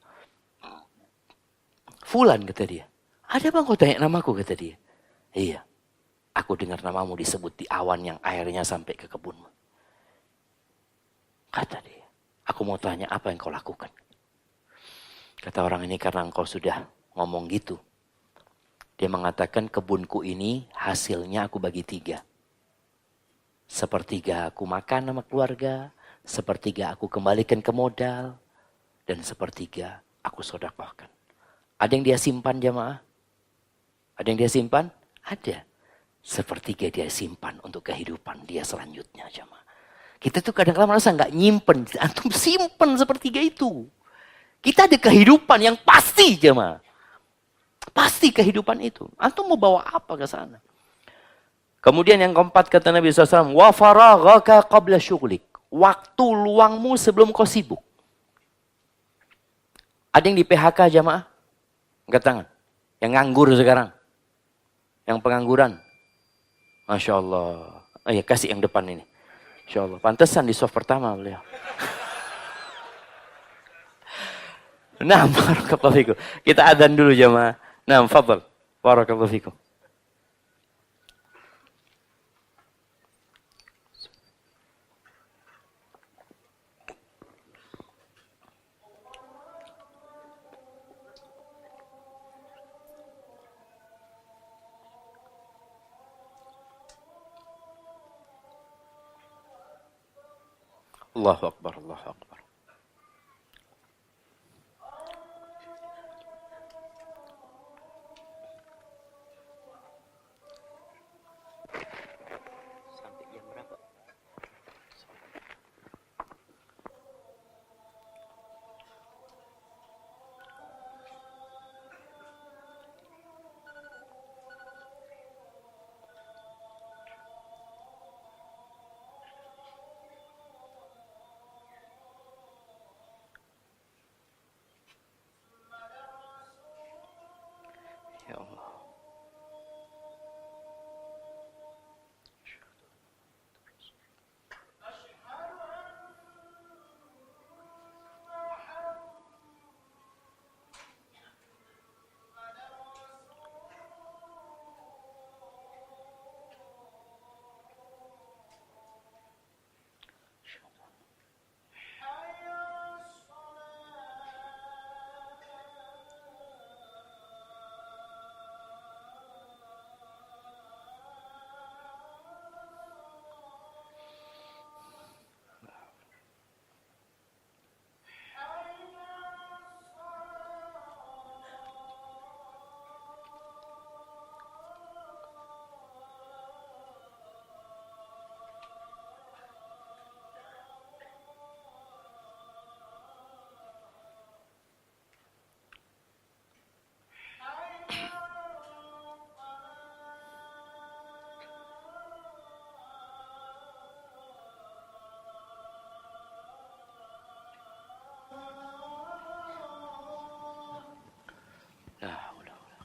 Speaker 1: Fulan, kata dia. Ada bang kau tanya namaku, kata dia. Iya, aku dengar namamu disebut di awan yang airnya sampai ke kebunmu. Kata dia. Aku mau tanya apa yang kau lakukan. Kata orang ini karena engkau sudah ngomong gitu. Dia mengatakan kebunku ini hasilnya aku bagi 3. Sepertiga aku makan sama keluarga. Sepertiga aku kembalikan ke modal. Dan sepertiga aku sedekahkan. Ada yang dia simpan jamaah? Ada yang dia simpan? Ada. Sepertiga dia simpan untuk kehidupan dia selanjutnya jamaah. Kita tuh kadang-kadang merasa nggak nyimpen. Antum simpen sepertiga itu. Kita ada kehidupan yang pasti jemaah. Pasti kehidupan itu. Antum mau bawa apa ke sana? Kemudian yang keempat kata Nabi SAW. Wa faraghaka qabla syughlik. Waktu luangmu sebelum kau sibuk. Ada yang di PHK jemaah? Angkat tangan. Yang nganggur sekarang. Yang pengangguran. Masya Allah. Oh ya, kasih yang depan ini. Insya Allah. Pantesan di soft pertama beliau. Nah, barakallahu fikum. Kita adzan dulu jemaah. Nah, fadhal. Barakallahu fikum. Allahu Akbar, Allahu Akbar. Sampai jam berapa? Ya Allah. La haula wala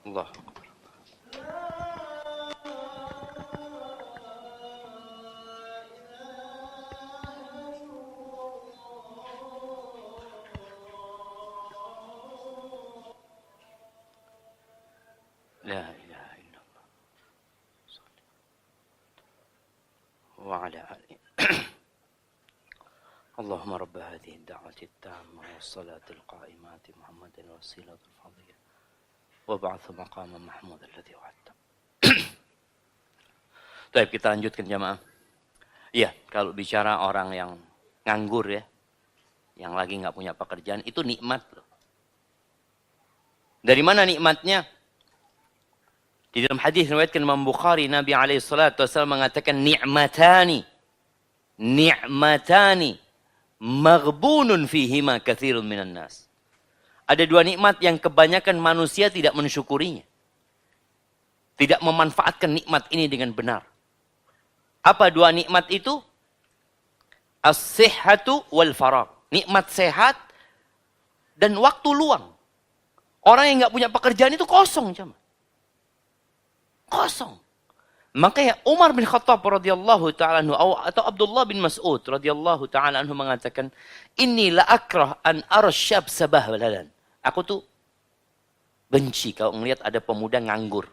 Speaker 1: Allah. La ilaha illallah. Wa ala alihi. اللهم رب هذه الدعوة التامة والصلاة القائمة محمد الوسيلة الفضيلة وبعث مقام محمود الذي وعدته. Baik, kita lanjutkan jamaah. Iya, kalau bicara orang yang nganggur ya, yang lagi nggak punya pekerjaan, itu nikmat loh. Dari mana nikmatnya? Di dalam hadis riwayatkan Imam Bukhari, Nabi alaihi salatu wasallam mengatakan ni'matani maghbunun fihima katsirun minan nas. Ada dua nikmat yang kebanyakan manusia tidak mensyukurinya. Tidak memanfaatkan nikmat ini dengan benar. Apa dua nikmat itu? As-sihhatu wal faragh. Nikmat sehat dan waktu luang. Orang yang nggak punya pekerjaan itu kosong, jemaah. Kosong. Makanya Umar bin Khattab radhiyallahu taala anhu atau Abdullah bin Mas'ud radhiyallahu taala anhu mengatakan, "Inni la akrah an ara syab sabahlan." Aku tuh benci kalau ngelihat ada pemuda nganggur.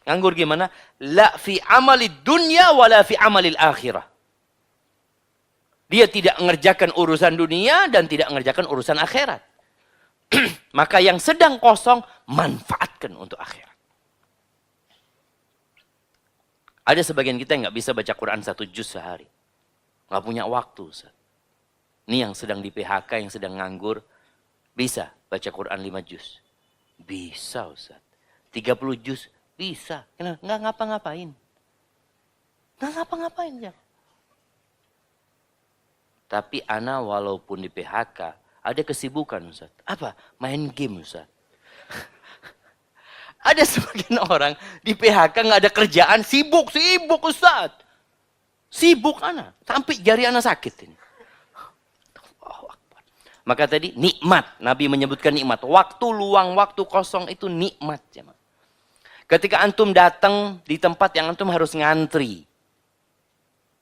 Speaker 1: Nganggur gimana? La fi amalid dunya wala fi amalil akhirah. Dia tidak mengerjakan urusan dunia dan tidak mengerjakan urusan akhirat. Maka yang sedang kosong, manfaatkan untuk akhirat. Ada sebagian kita yang nggak bisa baca Quran 1 juz sehari. Nggak punya waktu, Ustaz. Ini yang sedang di PHK, yang sedang nganggur, bisa baca Quran 5 juz. Bisa, Ustaz. 30 juz, bisa. Nggak ngapa-ngapain. Nggak ngapa-ngapain, ya. Tapi ana walaupun di PHK, ada kesibukan, Ustaz. Apa? Main game, Ustaz. Ada sebagian orang di PHK nggak ada kerjaan, sibuk Ustaz. Sibuk ana, sampai jari ana sakit ini. Maka tadi nikmat, Nabi menyebutkan nikmat. Waktu luang, waktu kosong itu nikmat. Ketika antum datang di tempat yang antum harus ngantri.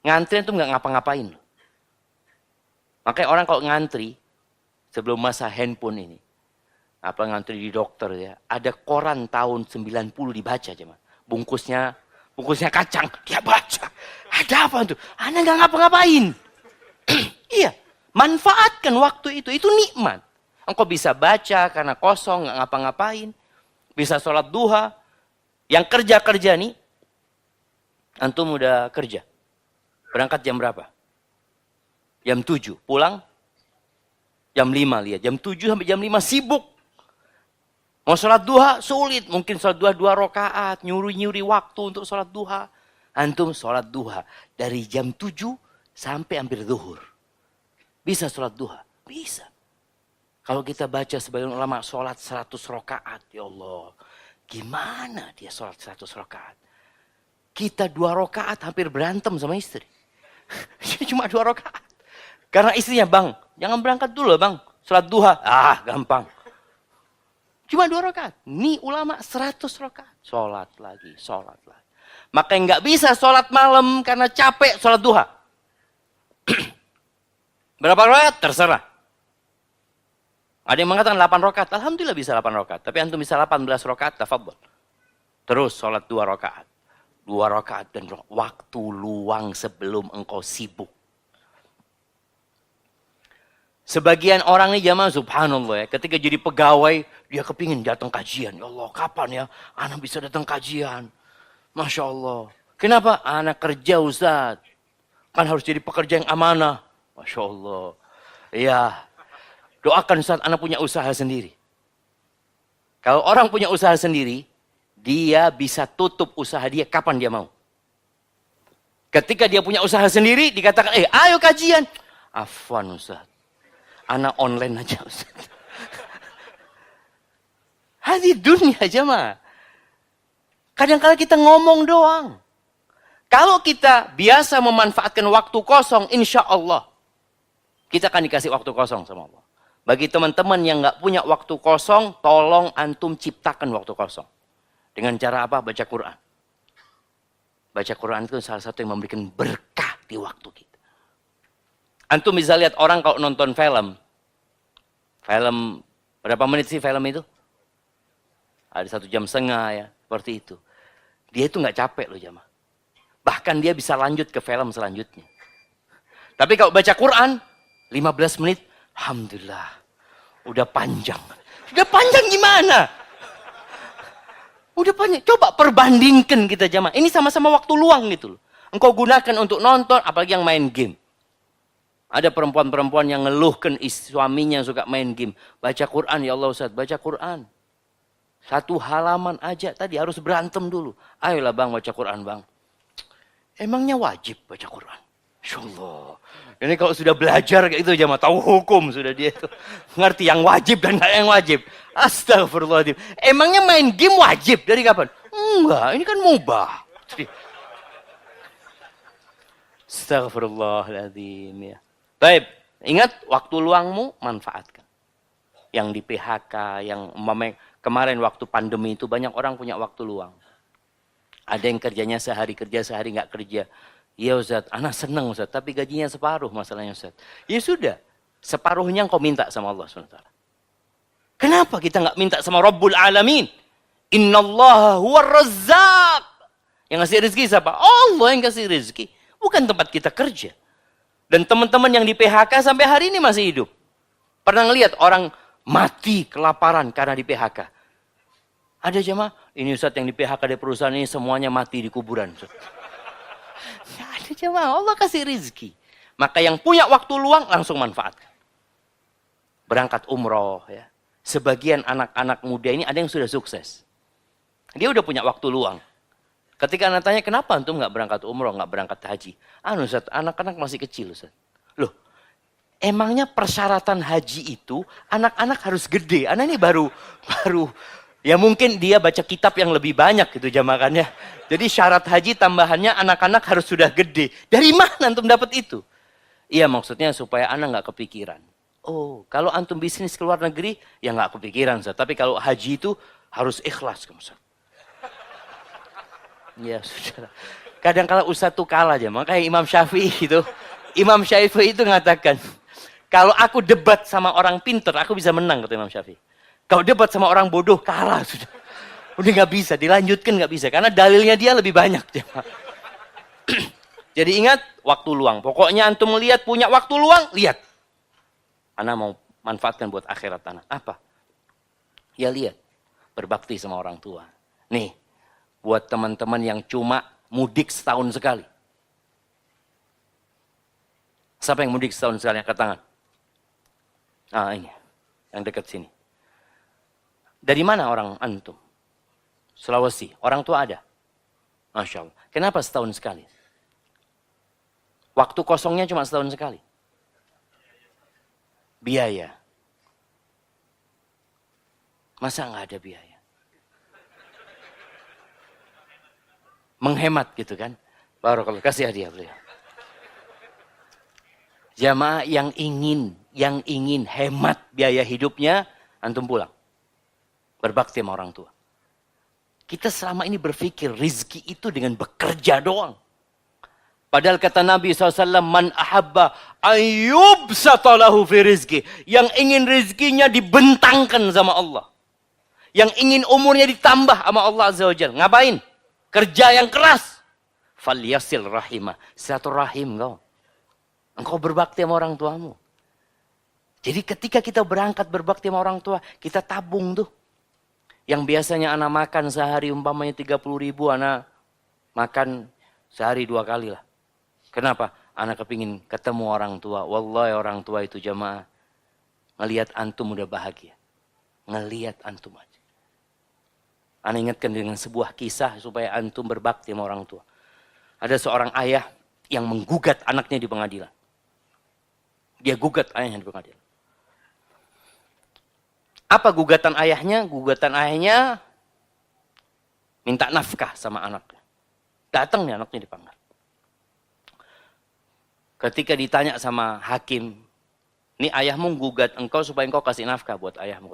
Speaker 1: Ngantri antum nggak ngapa-ngapain. Makanya orang kalau ngantri, sebelum masa handphone ini, apa ngantri di dokter ya, ada koran tahun 90 dibaca aja, bungkusnya kacang, dia baca. Ada apa tuh? Anda nggak ngapa-ngapain. Iya, manfaatkan waktu itu nikmat. Engkau bisa baca karena kosong, nggak ngapa-ngapain. Bisa sholat duha. Yang kerja nih, antum udah kerja. Berangkat jam berapa? Jam 7, pulang Jam 5 lihat, jam 7 sampai jam 5 sibuk. Mau sholat duha sulit, mungkin sholat duha 2 rakaat, nyuri-nyuri waktu untuk sholat duha. Antum sholat duha dari jam 7 sampai hampir zuhur. Bisa sholat duha? Bisa. Kalau kita baca sebagian ulama sholat 100 rakaat, ya Allah. Gimana dia sholat 100 rakaat? Kita 2 rakaat hampir berantem sama istri. Cuma 2 rakaat. Karena istrinya, bang, jangan berangkat dulu bang. Sholat duha, gampang. Cuma 2 rakaat. Nih ulama 100 rakaat. Sholat lagi, sholat lagi. Maka nggak bisa sholat malam karena capek sholat duha. Berapa rakaat? Terserah. Ada yang mengatakan 8 rakaat. Alhamdulillah bisa 8 rakaat. Tapi antum bisa 18 rakaat, tafadhol. Terus sholat 2 rakaat. 2 rakaat dan waktu luang sebelum engkau sibuk. Sebagian orang nih jamaah subhanallah ya, ketika jadi pegawai, dia kepingin datang kajian. Ya Allah, kapan ya anak bisa datang kajian? Masya Allah. Kenapa? Anak kerja Ustaz. Kan harus jadi pekerja yang amanah. Masya Allah. Ya, doakan Ustaz, anak punya usaha sendiri. Kalau orang punya usaha sendiri, dia bisa tutup usaha dia kapan dia mau. Ketika dia punya usaha sendiri, dikatakan, ayo kajian. Afwan Ustaz. Anak online aja Ustaz. Hadi dunia aja mah. Kadang-kadang kita ngomong doang. Kalau kita biasa memanfaatkan waktu kosong, insya Allah kita akan dikasih waktu kosong sama Allah. Bagi teman-teman yang nggak punya waktu kosong, tolong antum ciptakan waktu kosong. Dengan cara apa? Baca Quran. Baca Quran itu salah satu yang memberikan berkah di waktu kita. Antum bisa lihat orang kalau nonton film. Film, berapa menit sih film itu? Ada 1,5 jam ya, seperti itu. Dia itu nggak capek loh jamaah. Bahkan dia bisa lanjut ke film selanjutnya. Tapi kalau baca Quran, 15 menit, alhamdulillah. Udah panjang. Udah panjang gimana? Udah panjang. Coba perbandingkan kita jamaah. Ini sama-sama waktu luang gitu loh. Engkau gunakan untuk nonton, apalagi yang main game. Ada perempuan-perempuan yang ngeluhkan suaminya yang suka main game. Baca Quran, ya Allah Ustaz, baca Quran. 1 halaman aja tadi harus berantem dulu. Ayolah bang, baca Quran bang. Emangnya wajib baca Quran? Insya Allah. Ini kalau sudah belajar kayak itu jamaah, tahu hukum sudah dia itu. Ngerti yang wajib dan gak yang wajib. Astagfirullahaladzim. Emangnya main game wajib? Dari kapan? Enggak, ini kan mubah. Astagfirullahaladzim ya. Baik, ingat waktu luangmu manfaatkan. Yang di PHK, yang kemarin waktu pandemi itu banyak orang punya waktu luang. Ada yang kerjanya sehari kerja, sehari nggak kerja. Ya Ustaz, anak senang Ustaz, tapi gajinya separuh masalahnya Ustaz. Ya sudah, separuhnya engkau minta sama Allah SWT. Kenapa kita nggak minta sama Rabbul Alamin? Innallaha huwar razzaq. Yang ngasih rezeki siapa? Allah yang kasih rezeki. Bukan tempat kita kerja. Dan teman-teman yang di PHK sampai hari ini masih hidup. Pernah ngelihat orang mati kelaparan karena di PHK? Ada jemaah, ini Ustaz yang di PHK di perusahaan ini semuanya mati di kuburan. Ya ada jemaah, Allah kasih rezeki. Maka yang punya waktu luang langsung manfaatkan. Berangkat umroh ya. Sebagian anak-anak muda ini ada yang sudah sukses. Dia udah punya waktu luang. Ketika anak tanya, kenapa antum nggak berangkat umroh, nggak berangkat haji? Ustaz, anak-anak masih kecil Ustaz. Loh, emangnya persyaratan haji itu anak-anak harus gede? Anak ini baru, ya mungkin dia baca kitab yang lebih banyak gitu jamakannya. Jadi syarat haji tambahannya anak-anak harus sudah gede. Dari mana antum dapat itu? Iya maksudnya supaya anak nggak kepikiran. Oh, kalau antum bisnis ke luar negeri, ya nggak kepikiran Ustaz. Tapi kalau haji itu harus ikhlas Ustaz. Ya sudah. Kadang-kala Ustaz tuh kalah aja. Makanya Imam Syafi'i itu. Imam Syafi'i itu mengatakan. Kalau aku debat sama orang pinter, aku bisa menang kata Imam Syafi'i. Kalau debat sama orang bodoh, kalah sudah. Udah nggak bisa, dilanjutkan nggak bisa. Karena dalilnya dia lebih banyak. Jadi ingat, waktu luang. Pokoknya antum melihat punya waktu luang, lihat. Ana mau manfaatkan buat akhirat anak. Apa? Ya lihat. Berbakti sama orang tua. Nih. Buat teman-teman yang cuma mudik setahun sekali. Siapa yang mudik setahun sekali? Angkat tangan. Nah ini, yang dekat sini. Dari mana orang antum? Sulawesi. Orang tua ada? Masya Allah. Kenapa setahun sekali? Waktu kosongnya cuma setahun sekali. Biaya. Masa nggak ada biaya? Menghemat gitu kan? Barakallah, kasih hadiah beliau. Jamaah yang ingin hemat biaya hidupnya, antum pulang. Berbakti sama orang tua. Kita selama ini berpikir rizki itu dengan bekerja doang. Padahal kata Nabi SAW, man ahabba ayyub satalahu fi rizki. Yang ingin rizkinya dibentangkan sama Allah. Yang ingin umurnya ditambah sama Allah Azza wa Jalla. Ngapain? Kerja yang keras. Falyasil rahimah. Silaturahim kau. Engkau berbakti sama orang tuamu. Jadi ketika kita berangkat berbakti sama orang tua, kita tabung tuh. Yang biasanya anak makan sehari umpamanya 30 ribu, anak makan sehari 2 kali lah. Kenapa? Anak kepingin ketemu orang tua. Wallahi orang tua itu jamaah. Ngelihat antum udah bahagia. Ngelihat antum aja. Anak ingatkan dengan sebuah kisah supaya antum berbakti sama orang tua. Ada seorang ayah yang menggugat anaknya di pengadilan. Dia gugat ayahnya di pengadilan. Apa gugatan ayahnya? Gugatan ayahnya minta nafkah sama anaknya. Datang nih anaknya dipanggil. Ketika ditanya sama hakim, ini ayahmu gugat engkau supaya engkau kasih nafkah buat ayahmu.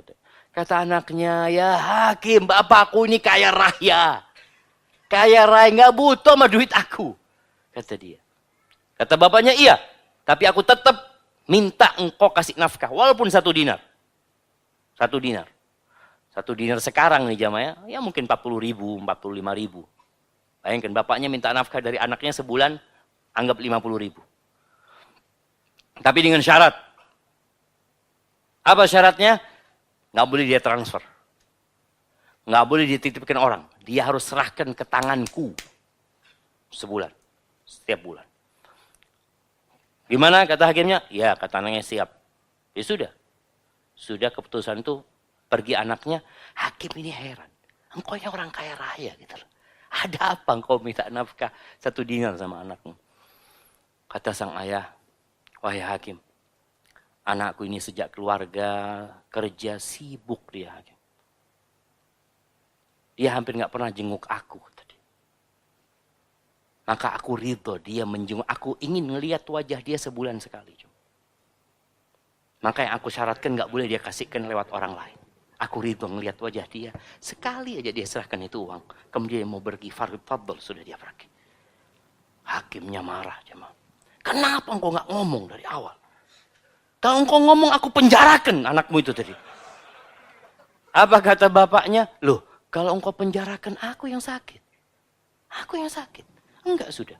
Speaker 1: Kata anaknya, ya hakim, bapakku ini kaya raya. Kaya raya, nggak butuh sama duit aku. Kata dia. Kata bapaknya, iya. Tapi aku tetap minta engkau kasih nafkah. Walaupun 1 dinar. 1 dinar. 1 dinar sekarang nih jamaah ya mungkin 40 ribu, 45 ribu. Bayangkan bapaknya minta nafkah dari anaknya sebulan, anggap 50 ribu. Tapi dengan syarat. Apa syaratnya? Nggak boleh dia transfer. Nggak boleh dititipkan orang. Dia harus serahkan ke tanganku. Sebulan. Setiap bulan. Gimana kata hakimnya? Ya kata anaknya siap. Ya sudah. Sudah keputusan itu pergi anaknya. Hakim ini heran. Engkau ini orang kaya raya gitu loh. Ada apa engkau minta nafkah 1 dinar sama anakmu? Kata sang ayah. Wahai hakim, anakku ini sejak keluarga, kerja, sibuk dia. Dia hampir nggak pernah jenguk aku. Tadi. Maka aku ridho dia menjenguk. Aku ingin ngelihat wajah dia sebulan sekali. Maka yang aku syaratkan nggak boleh dia kasihkan lewat orang lain. Aku ridho ngelihat wajah dia. Sekali aja dia serahkan itu uang. Kemudian mau pergi, fadl sudah dia pergi. Hakimnya marah. Jemaah. Kenapa engkau nggak ngomong dari awal? Kalau engkau ngomong, aku penjarakan anakmu itu tadi. Apa kata bapaknya? Loh, kalau engkau penjarakan, aku yang sakit. Aku yang sakit. Enggak, sudah.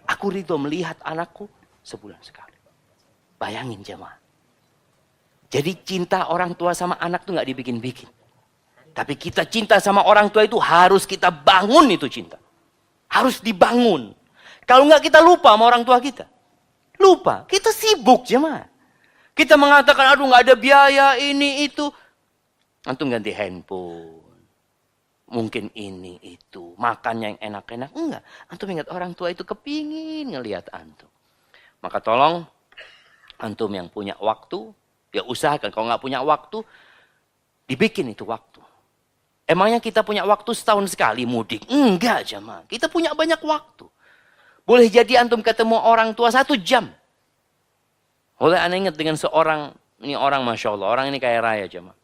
Speaker 1: Aku ridho melihat anakku sebulan sekali. Bayangin jemaah. Jadi cinta orang tua sama anak itu nggak dibikin-bikin. Tapi kita cinta sama orang tua itu harus kita bangun itu cinta. Harus dibangun. Kalau nggak kita lupa sama orang tua kita. Lupa, kita sibuk jemaah. Kita mengatakan, aduh nggak ada biaya, ini, itu. Antum ganti handphone. Mungkin ini, itu. Makan yang enak-enak. Enggak. Antum ingat orang tua itu kepingin ngelihat antum. Maka tolong, antum yang punya waktu, ya usahakan. Kalau nggak punya waktu, dibikin itu waktu. Emangnya kita punya waktu setahun sekali mudik? Enggak jemaah. Kita punya banyak waktu. Boleh jadi antum ketemu orang tua 1 jam. Oleh anda ingat dengan seorang, ini orang Masya Allah, orang ini kaya raya jemaah.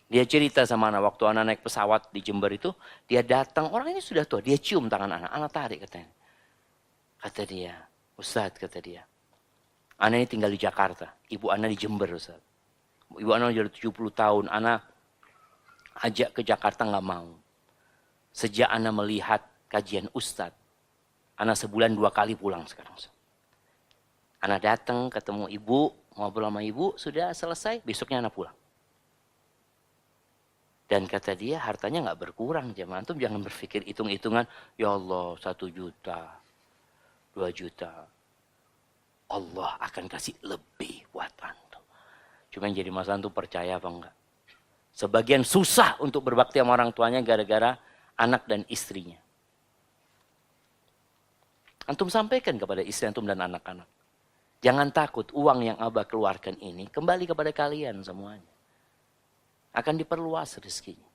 Speaker 1: Dia cerita sama anak, waktu anak naik pesawat di Jember itu, dia datang, orang ini sudah tua, dia cium tangan anak tarik katanya. Kata dia, Ustadz kata dia, anak ini tinggal di Jakarta, ibu anak di Jember Ustadz. Ibu anak sudah 70 tahun, anak ajak ke Jakarta nggak mau. Sejak anak melihat kajian Ustadz, anak sebulan 2 kali pulang sekarang. Anak datang ketemu ibu, ngobrol sama ibu, sudah selesai, besoknya anak pulang. Dan kata dia hartanya nggak berkurang. Antum jangan berpikir hitung-hitungan, ya Allah 1 juta, 2 juta. Allah akan kasih lebih buat antum. Cuma yang jadi masalah itu percaya apa enggak. Sebagian susah untuk berbakti sama orang tuanya gara-gara anak dan istrinya. Antum sampaikan kepada istri antum dan anak-anak. Jangan takut, uang yang Abah keluarkan ini kembali kepada kalian semuanya. Akan diperluas rezekinya.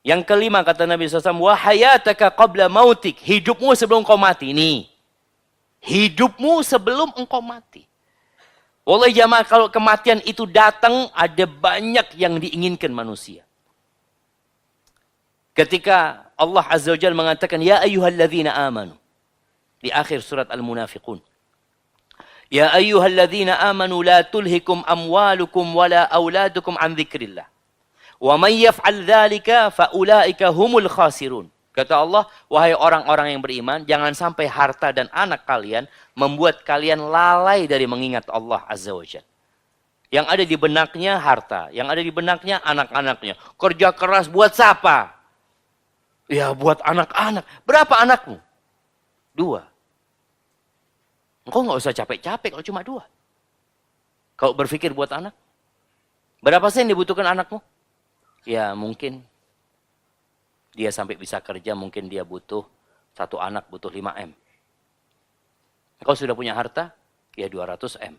Speaker 1: Yang kelima kata Nabi SAW, wa hayataka qabla mautik. Hidupmu sebelum kau mati. Nih. Hidupmu sebelum engkau mati. Wallahi jamaah, kalau kematian itu datang, ada banyak yang diinginkan manusia. Ketika Allah Azza wa Jalla mengatakan, ya ayyuhalladzina amanu. Di akhir surat Al-Munafiqun. Ya ayyuhalladzina amanu la tulhikum amwalukum wala auladukum an dzikrillah. Wa may yaf'al dzalika fa ulaika humul khasirun. Kata Allah, wahai orang-orang yang beriman, jangan sampai harta dan anak kalian membuat kalian lalai dari mengingat Allah Azza wa Jalla. Yang ada di benaknya harta, yang ada di benaknya anak-anaknya. Kerja keras buat siapa? Ya buat anak-anak. Berapa anakmu? 2. Engkau nggak usah capek-capek kalau cuma 2. Kalau berpikir buat anak. Berapa sih yang dibutuhkan anakmu? Ya mungkin dia sampai bisa kerja, mungkin dia butuh 1 anak, butuh 5 M. Engkau sudah punya harta? Ya 200 M.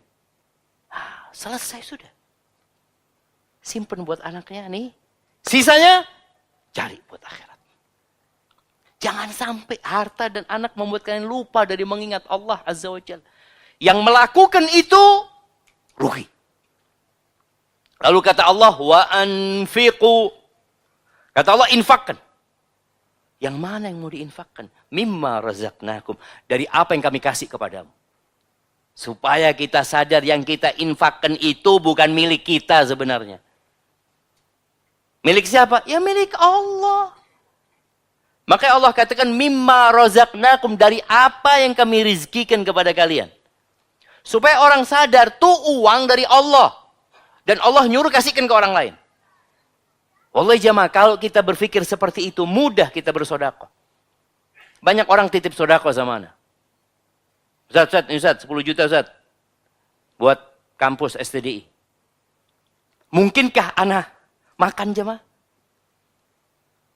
Speaker 1: Selesai sudah. Simpen buat anaknya nih. Sisanya cari buat akhirat. Jangan sampai harta dan anak membuat kalian lupa dari mengingat Allah Azza wa Jalla. Yang melakukan itu rugi. Lalu kata Allah, wa anfiqu. Kata Allah, infakkan. Yang mana yang mau diinfakkan? Mimma razaqnakum. Dari apa yang kami kasih kepadamu. Supaya kita sadar yang kita infakkan itu bukan milik kita sebenarnya. Milik siapa? Ya milik Allah. Makanya Allah katakan, mimma razaqnakum. Dari apa yang kami rizkikan kepada kalian. Supaya orang sadar, tuh uang dari Allah. Dan Allah nyuruh kasihkan ke orang lain. Wallahi jamaah, kalau kita berpikir seperti itu, mudah kita bersedekah. Banyak orang titip sedekah sama ana. Ustaz, ini Ustaz, 10 juta Ustaz. Buat kampus STDI. Mungkinkah ana makan jamaah?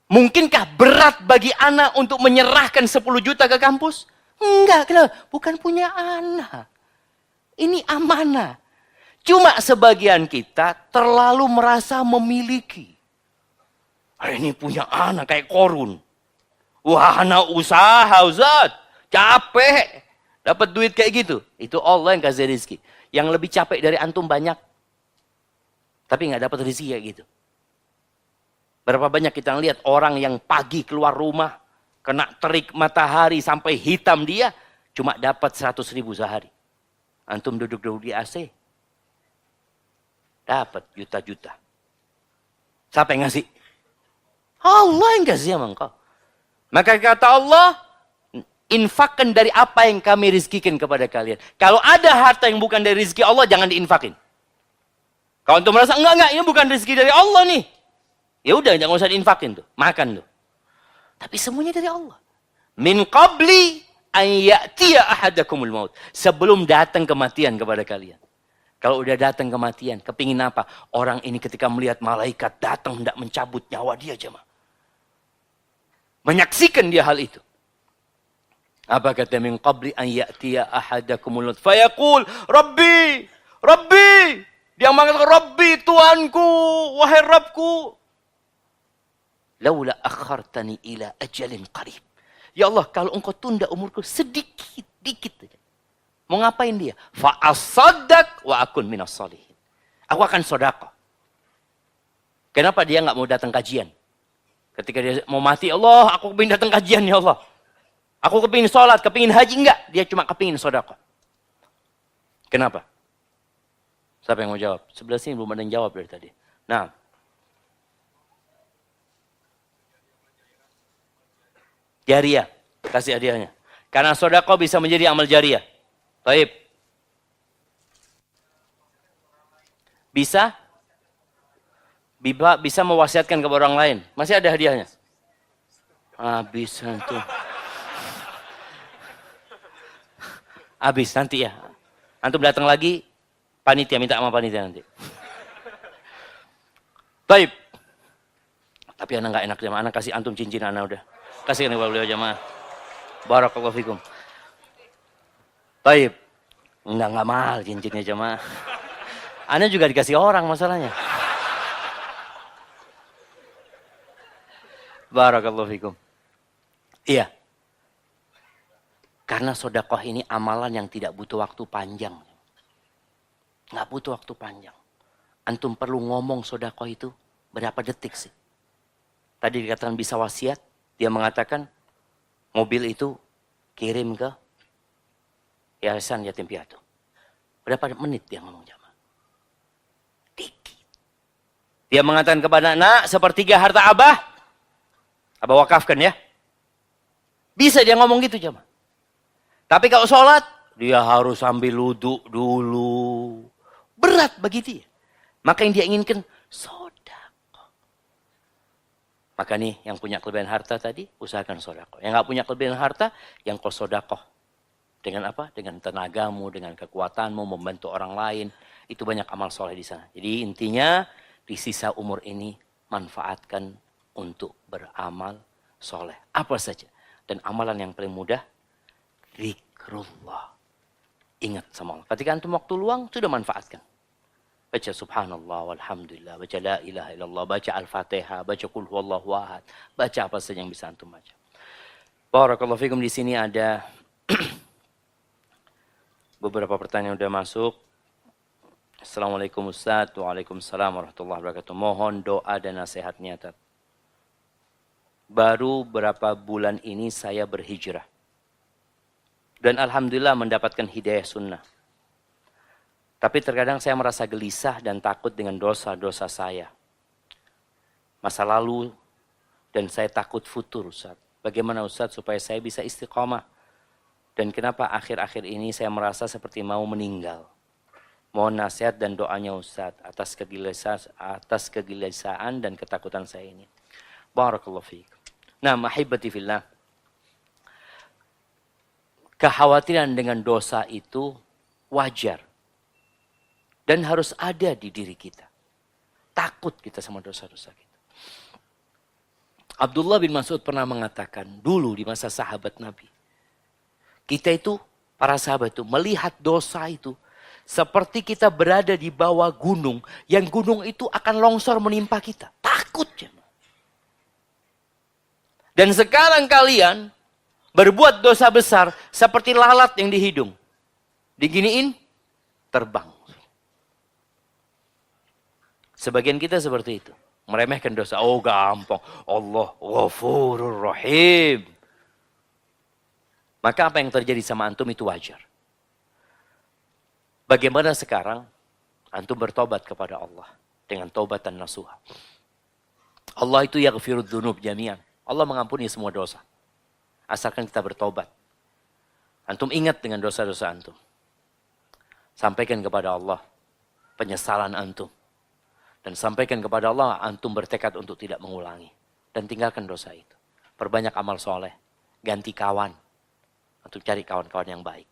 Speaker 1: Mungkinkah berat bagi ana untuk menyerahkan 10 juta ke kampus? Enggak, kenapa? Bukan punya ana. Ini amanah. Cuma sebagian kita terlalu merasa memiliki. Ini punya anak kayak korun. Wah, anak usaha, Ustaz. Capek. Dapat duit kayak gitu. Itu Allah yang kasih rezeki. Yang lebih capek dari antum banyak. Tapi nggak dapat rezeki kayak gitu. Berapa banyak kita lihat orang yang pagi keluar rumah, kena terik matahari sampai hitam dia, cuma dapat 100.000 sehari. Antum duduk-duduk di AC. Dapat juta-juta. Siapa yang ngasih? Allah yang kasih sama engkau. Maka kata Allah, infakkan dari apa yang kami rizkikan kepada kalian. Kalau ada harta yang bukan dari rizki Allah, jangan diinfakin. Kalau antum merasa, enggak, ini bukan rizki dari Allah nih. Ya udah, jangan usah diinfakin tuh. Makan tuh. Tapi semuanya dari Allah. Min qabli an ya'tiya ahadakumul maut. Sebelum datang kematian kepada kalian. Kalau udah datang kematian, kepingin apa? Orang ini ketika melihat malaikat datang hendak mencabut nyawa dia jemaah. Menyaksikan dia hal itu. Apa kata min qabli an ya'tiya ahadakumul maut fayaqul Rabbi, Rabbi. Dia mengatakan Rabbi, Tuhanku, wahai Rabbku. Laula akhartani ila ajalin qarib. Ya Allah, kalau engkau tunda umurku sedikit, dikit saja. Mau ngapain dia? Fa asaddaq wa akun minas shalihin. Aku akan sedekah. Kenapa dia enggak mau datang kajian? Ketika dia mau mati, Allah, aku kepingin datang kajian ya Allah. Aku kepingin sholat, kepingin haji, enggak. Dia cuma kepingin sedekah. Kenapa? Siapa yang mau jawab? Sebelah sini belum ada yang jawab dari tadi. Nah. Jariah. Kasih hadiahnya. Karena sedekah bisa menjadi amal jariah. Baik. Bisa? Bisa mewasiatkan kepada orang lain. Masih ada hadiahnya? Habis itu. Habis nanti ya. Antum datang lagi, Panitia, minta sama panitia nanti. Baik. Tapi anak nggak enak jamaah, anak kasih antum cincin anak udah. Kasih kepada beliau jamaah. Barakallahu fikum. Baik. Enggak mahal cincinnya jamaah. Anak juga dikasih orang masalahnya. Barakallahu fikum. Iya. Karena sodakoh ini amalan yang tidak butuh waktu panjang. Nggak butuh waktu panjang. Antum perlu ngomong sodakoh itu berapa detik sih? Tadi dikatakan bisa wasiat. Dia mengatakan mobil itu kirim ke Yayasan Yatim Piatu. Berapa menit dia ngomong jamaah? Dikit. Dia mengatakan kepada anak, sepertiga harta abah wakafkan ya. Bisa dia ngomong gitu jamaah. Tapi kalau sholat, dia harus sambil wudhu dulu. Berat bagi dia. Maka yang dia inginkan, sodakoh. Maka nih, yang punya kelebihan harta tadi, usahakan sodakoh. Yang nggak punya kelebihan harta, yang kau sodakoh. Dengan apa? Dengan tenagamu, dengan kekuatanmu, membantu orang lain. Itu banyak amal soleh di sana. Jadi intinya, di sisa umur ini, manfaatkan untuk beramal soleh. Apa saja. Dan amalan yang paling mudah, zikrullah. Ingat sama Allah. Ketika antum waktu luang, sudah manfaatkan. Baca subhanallah, walhamdulillah, baca la ilaha illallah, baca al-fatihah, baca qul huwallahu ahad. Baca apa saja yang bisa antum baca. Barakallahu fikum, di sini ada beberapa pertanyaan yang sudah masuk. Assalamualaikum Ustaz. Waalaikumsalam warahmatullahi wabarakatuh. Mohon doa dan nasihatnya. Baru berapa bulan ini saya berhijrah. Dan alhamdulillah mendapatkan hidayah sunnah. Tapi terkadang saya merasa gelisah dan takut dengan dosa-dosa saya. Masa lalu dan saya takut futur Ustaz. Bagaimana Ustaz supaya saya bisa istiqamah? Dan kenapa akhir-akhir ini saya merasa seperti mau meninggal? Mohon nasihat dan doanya Ustaz atas kegelisahan dan ketakutan saya ini. Barakallahu fiik. Nah, mahibati fillah. Kekhawatiran dengan dosa itu wajar. Dan harus ada di diri kita. Takut kita sama dosa-dosa kita. Abdullah bin Mas'ud pernah mengatakan dulu di masa sahabat Nabi. Kita itu, para sahabat itu, melihat dosa itu seperti kita berada di bawah gunung. Yang gunung itu akan longsor menimpa kita. Takut. Dan sekarang kalian berbuat dosa besar seperti lalat yang di hidung. Diginiin, terbang. Sebagian kita seperti itu. Meremehkan dosa. Oh gampang. Allah Ghafurur Rahim. Maka apa yang terjadi sama antum itu wajar. Bagaimana sekarang antum bertobat kepada Allah. Dengan taubatan nasuha. Allah itu yaghfirud dzunub jami'an. Allah mengampuni semua dosa. Asalkan kita bertobat. Antum ingat dengan dosa-dosa antum. Sampaikan kepada Allah penyesalan antum. Dan sampaikan kepada Allah, antum bertekad untuk tidak mengulangi. Dan tinggalkan dosa itu. Perbanyak amal soleh. Ganti kawan. Antum cari kawan-kawan yang baik.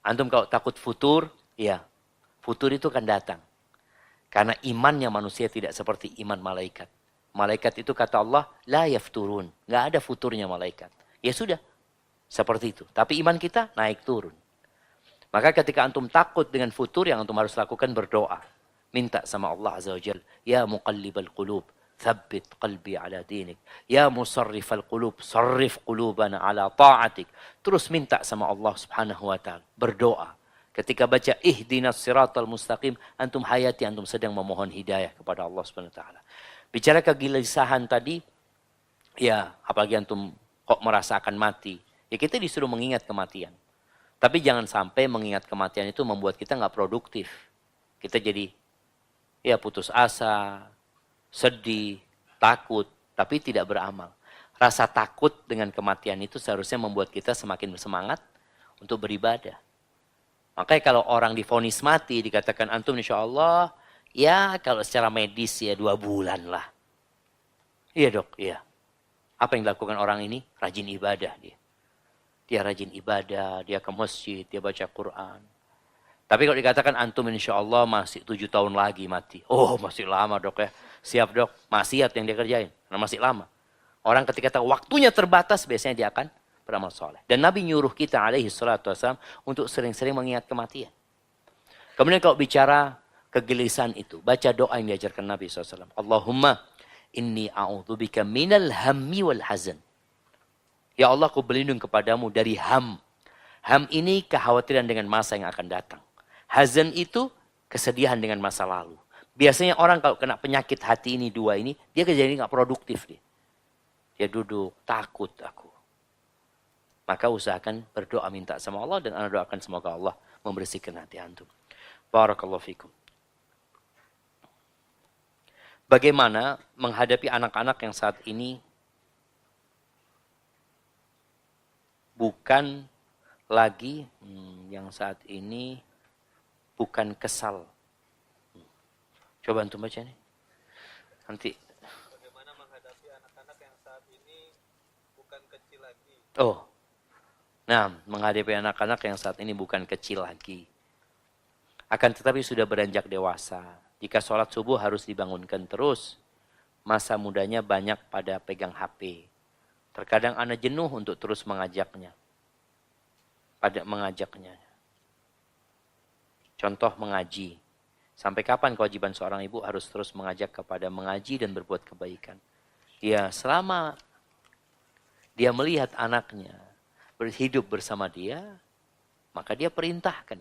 Speaker 1: Antum kalau takut futur, ya. Futur itu akan datang. Karena imannya manusia tidak seperti iman malaikat. Malaikat itu kata Allah, la yafturun. Nggak ada futurnya malaikat. Ya sudah. Seperti itu. Tapi iman kita naik turun. Maka ketika antum takut dengan futur, yang antum harus lakukan berdoa. Minta sama Allah Azza wa Jal. Ya muqallibal qulub. Thabbit qalbi ala dinik. Ya musarrifal qulub. Sarrif qulubana ala ta'atik. Terus minta sama Allah subhanahu wa ta'ala. Berdoa. Ketika baca ihdinas siratal mustaqim. Antum hayati, antum sedang memohon hidayah kepada Allah subhanahu wa ta'ala. Bicara kegelisahan tadi. Ya apalagi antum kok merasa akan mati. Ya kita disuruh mengingat kematian. Tapi jangan sampai mengingat kematian itu membuat kita nggak produktif. Kita jadi ya putus asa, sedih, takut, tapi tidak beramal. Rasa takut dengan kematian itu seharusnya membuat kita semakin bersemangat untuk beribadah. Makanya kalau orang divonis mati, dikatakan antum insya Allah, ya kalau secara medis ya 2 bulan lah. Iya dok, iya. Apa yang dilakukan orang ini? Rajin ibadah dia. Dia rajin ibadah, dia ke masjid, dia baca Quran. Tapi kalau dikatakan antum insya Allah masih 7 tahun lagi mati. Oh masih lama dok ya. Siap dok, maksiat yang dia kerjain. Karena masih lama. Orang ketika tahu waktunya terbatas biasanya dia akan beramal soleh. Dan Nabi nyuruh kita alaihi salatu wassalam untuk sering-sering mengingat kematian. Kemudian kalau bicara kegelisahan itu, baca doa yang diajarkan Nabi SAW. Allahumma inni a'udzubika minal hammi wal hazan. Ya Allah, aku berlindung kepadamu dari ham. Ham ini kekhawatiran dengan masa yang akan datang. Hazan itu kesedihan dengan masa lalu. Biasanya orang kalau kena penyakit hati ini, dua ini, dia kejadian nggak produktif. Dia duduk, takut aku. Maka usahakan berdoa minta sama Allah dan anda doakan semoga Allah membersihkan hati antum. Barakallahu fikum. Bagaimana menghadapi anak-anak yang saat ini bukan lagi bukan kesal. Coba antum baca nih. Nanti.
Speaker 2: Bagaimana menghadapi anak-anak yang saat ini bukan kecil lagi.
Speaker 1: Oh. Nah, menghadapi anak-anak yang saat ini bukan kecil lagi. Akan tetapi sudah beranjak dewasa. Jika sholat subuh harus dibangunkan terus. Masa mudanya banyak pada pegang HP. Terkadang anak jenuh untuk terus mengajaknya. Contoh mengaji. Sampai kapan kewajiban seorang ibu harus terus mengajak kepada mengaji dan berbuat kebaikan? Ya, selama dia melihat anaknya berhidup bersama dia, maka dia perintahkan.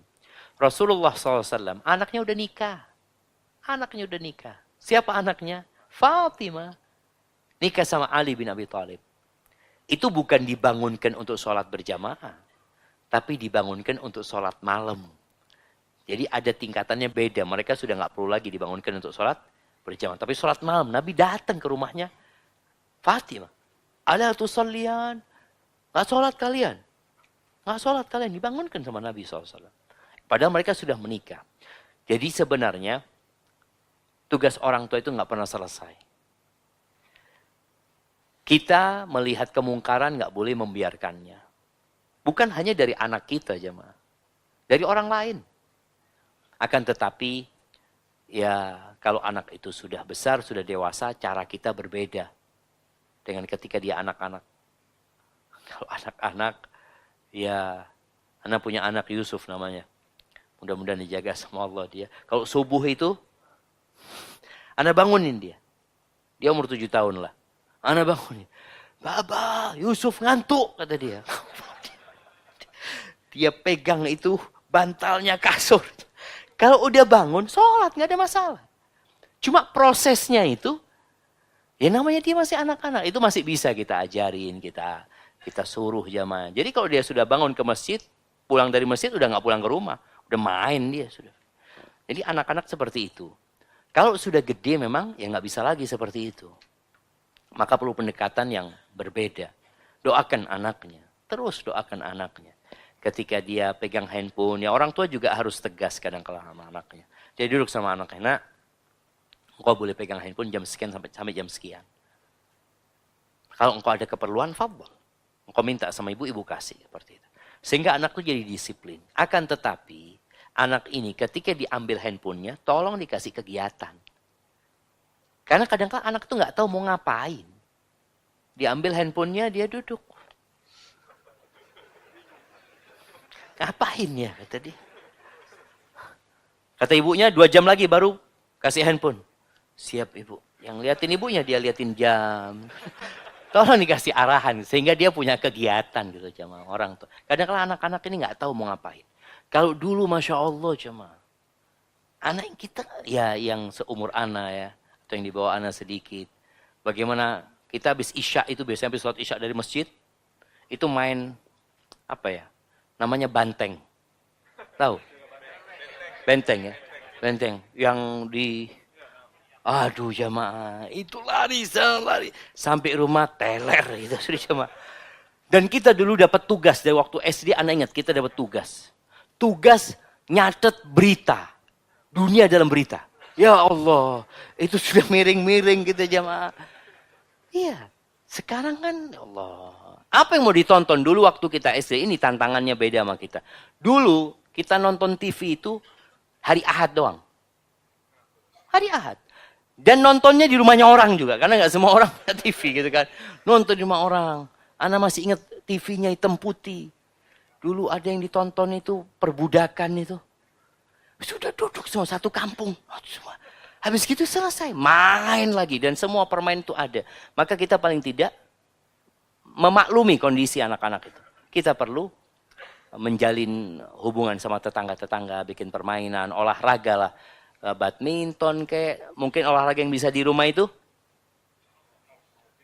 Speaker 1: Rasulullah SAW, anaknya udah nikah. Siapa anaknya? Fatimah. Nikah sama Ali bin Abi Thalib. Itu bukan dibangunkan untuk sholat berjamaah. Tapi dibangunkan untuk sholat malam. Jadi ada tingkatannya beda. Mereka sudah nggak perlu lagi dibangunkan untuk sholat berjamaah. Tapi sholat malam, Nabi datang ke rumahnya Fatimah. Ala tusallian. Nggak sholat kalian. Dibangunkan sama Nabi SAW. Padahal mereka sudah menikah. Jadi sebenarnya tugas orang tua itu nggak pernah selesai. Kita melihat kemungkaran nggak boleh membiarkannya. Bukan hanya dari anak kita jemaah. Dari orang lain. Akan tetapi, ya kalau anak itu sudah besar, sudah dewasa, cara kita berbeda. Dengan ketika dia anak-anak. Kalau anak-anak, ya anak punya anak Yusuf namanya. Mudah-mudahan dijaga sama Allah dia. Kalau subuh itu, anak bangunin dia. Dia umur 7 tahun lah. Anak bangunin. Baba, Yusuf ngantuk, kata dia. Dia pegang itu bantalnya kasur. Kalau udah bangun, sholat, nggak ada masalah. Cuma prosesnya itu, ya namanya dia masih anak-anak. Itu masih bisa kita ajarin, kita suruh jamaah. Jadi kalau dia sudah bangun ke masjid, pulang dari masjid udah nggak pulang ke rumah. Udah main dia sudah. Jadi anak-anak seperti itu. Kalau sudah gede memang, ya nggak bisa lagi seperti itu. Maka perlu pendekatan yang berbeda. Doakan anaknya. Terus doakan anaknya. Ketika dia pegang handphone, ya orang tua juga harus tegas kadang-kala sama anaknya. Dia duduk sama anaknya, nak, engkau boleh pegang handphone jam sekian sampai jam sekian. Kalau engkau ada keperluan, fadhol. Engkau minta sama ibu kasih. Seperti itu. Sehingga anak itu jadi disiplin. Akan tetapi, anak ini ketika diambil handphonenya, tolong dikasih kegiatan. Karena kadang-kadang anak itu nggak tahu mau ngapain. Diambil handphonenya, dia duduk. Ngapain ya, kata dia. Kata ibunya, 2 jam lagi baru kasih handphone. Siap ibu. Yang liatin ibunya, dia liatin jam. Tolong dikasih arahan, sehingga dia punya kegiatan gitu jemaah orang tuh. Kadang-kadang anak-anak ini nggak tahu mau ngapain. Kalau dulu Masya Allah jemaah. Anak kita, ya yang seumur anak ya. Atau yang di bawah anak sedikit. Bagaimana kita habis isya itu, biasanya habis sholat isya dari masjid. Itu main, apa ya. Namanya banteng. Tahu? Benteng ya. Benteng. Yang di... Aduh jamaah. Itu lari. Sampai rumah teler. Itu sudah jamaah. Dan kita dulu dapat tugas. Dari waktu SD anak ingat kita dapat tugas. Tugas nyatet berita. Dunia dalam berita. Ya Allah. Itu sudah miring-miring kita jamaah. Iya. Sekarang kan ya Allah. Apa yang mau ditonton dulu waktu kita SD ini tantangannya beda sama kita. Dulu Kita nonton TV itu hari Ahad doang. Hari Ahad. Dan nontonnya di rumahnya orang juga. Karena nggak semua orang punya TV gitu kan. Nonton di rumah orang. Ana masih ingat TV-nya hitam putih. Dulu ada yang ditonton itu perbudakan itu. Sudah duduk semua satu kampung. Habis gitu selesai. Main lagi. Dan semua permain itu ada. Maka kita paling tidak memaklumi kondisi anak-anak itu. Kita perlu menjalin hubungan sama tetangga-tetangga. Bikin permainan, olahraga lah. Badminton kayak mungkin olahraga yang bisa di rumah itu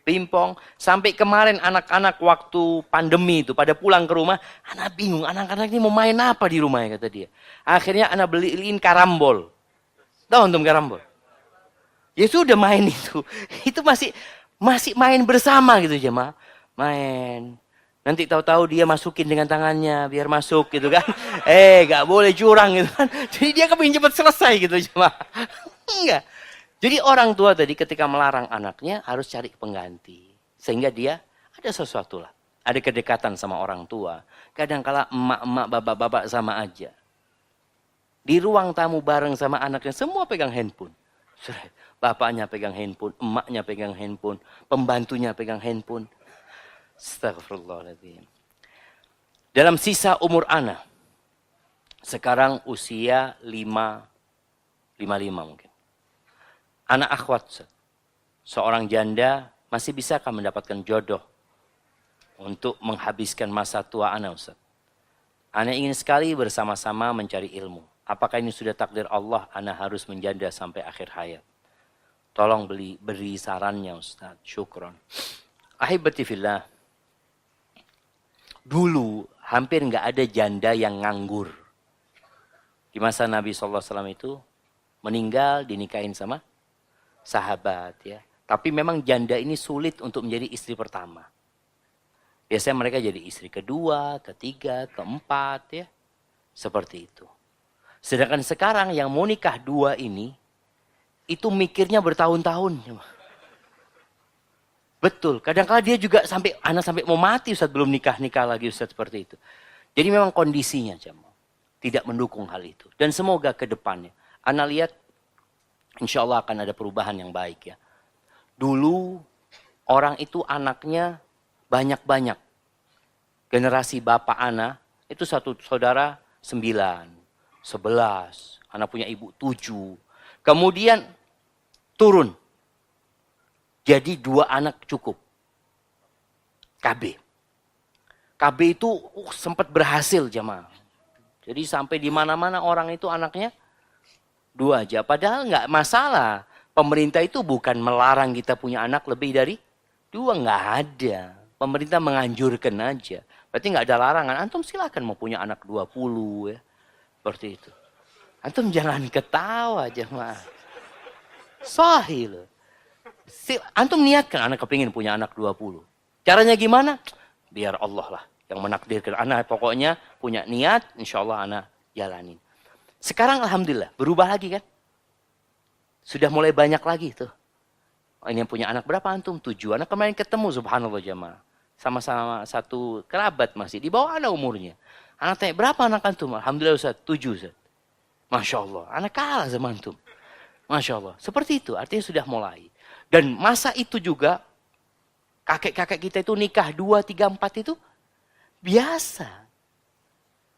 Speaker 1: pingpong. Sampai kemarin anak-anak waktu pandemi itu pada pulang ke rumah, anak bingung anak-anak ini mau main apa di rumahnya kata dia. Akhirnya anak beliin karambol. Tahu antum karambol? Ya sudah main itu. Itu masih main bersama gitu jemaah. Main. Nanti tahu-tahu dia masukin dengan tangannya biar masuk gitu kan. Gak boleh curang gitu kan. Jadi dia kepingin cepat selesai gitu cuma. Enggak. Jadi orang tua tadi ketika melarang anaknya harus cari pengganti. Sehingga dia ada sesuatu lah. Ada kedekatan sama orang tua. Kadang-kala emak-emak, bapak-bapak sama aja. Di ruang tamu bareng sama anaknya semua pegang handphone. Bapaknya pegang handphone, emaknya pegang handphone, pembantunya pegang handphone. Astagfirullahaladzim. Dalam sisa umur ana, sekarang usia 55 mungkin. Anak akhwat, seorang janda masih bisakah mendapatkan jodoh untuk menghabiskan masa tua ana Ustaz? Ana ingin sekali bersama-sama mencari ilmu. Apakah ini sudah takdir Allah, ana harus menjanda sampai akhir hayat? Tolong beri sarannya Ustaz. Syukron. Ahibati fillah. Dulu hampir nggak ada janda yang nganggur. Di masa Nabi SAW itu meninggal dinikahin sama sahabat ya. Tapi memang janda ini sulit untuk menjadi istri pertama. Biasanya mereka jadi istri kedua, ketiga, keempat ya. Seperti itu. Sedangkan sekarang yang mau nikah dua ini, itu mikirnya bertahun-tahun. Betul, kadang-kadang dia juga anak sampai mau mati Ustaz belum nikah lagi Ustaz seperti itu. Jadi memang kondisinya jemaah tidak mendukung hal itu. Dan semoga ke depannya, anak lihat insya Allah akan ada perubahan yang baik ya. Dulu orang itu anaknya banyak-banyak. Generasi bapak anak itu satu saudara 9, 11, anak punya ibu 7. Kemudian turun. Jadi 2 anak cukup. KB. KB itu sempat berhasil jemaah. Jadi sampai di mana-mana orang itu anaknya 2 aja. Padahal nggak masalah. Pemerintah itu bukan melarang kita punya anak lebih dari 2. Nggak ada. Pemerintah menganjurkan aja. Berarti nggak ada larangan. Antum silakan mau punya anak 20 ya. Seperti itu. Antum jangan ketawa jemaah. Sahih loh. Antum niatkan anak kepingin punya anak 20. Caranya gimana? Biar Allah lah yang menakdirkan. Anak pokoknya punya niat, insya Allah anak jalanin. Sekarang alhamdulillah berubah lagi kan? Sudah mulai banyak lagi tuh. Ini yang punya anak berapa antum? 7. Anak kemarin ketemu subhanallah jamaah. Sama-sama satu kerabat masih. Di bawah anak umurnya. Anak tanya berapa anak antum? Alhamdulillah Ustaz, 7 Ustaz. Masya Allah. Anak kalah sama antum. Masya Allah. Seperti itu artinya sudah mulai. Dan masa itu juga, kakek-kakek kita itu nikah 2, 3, 4 itu biasa.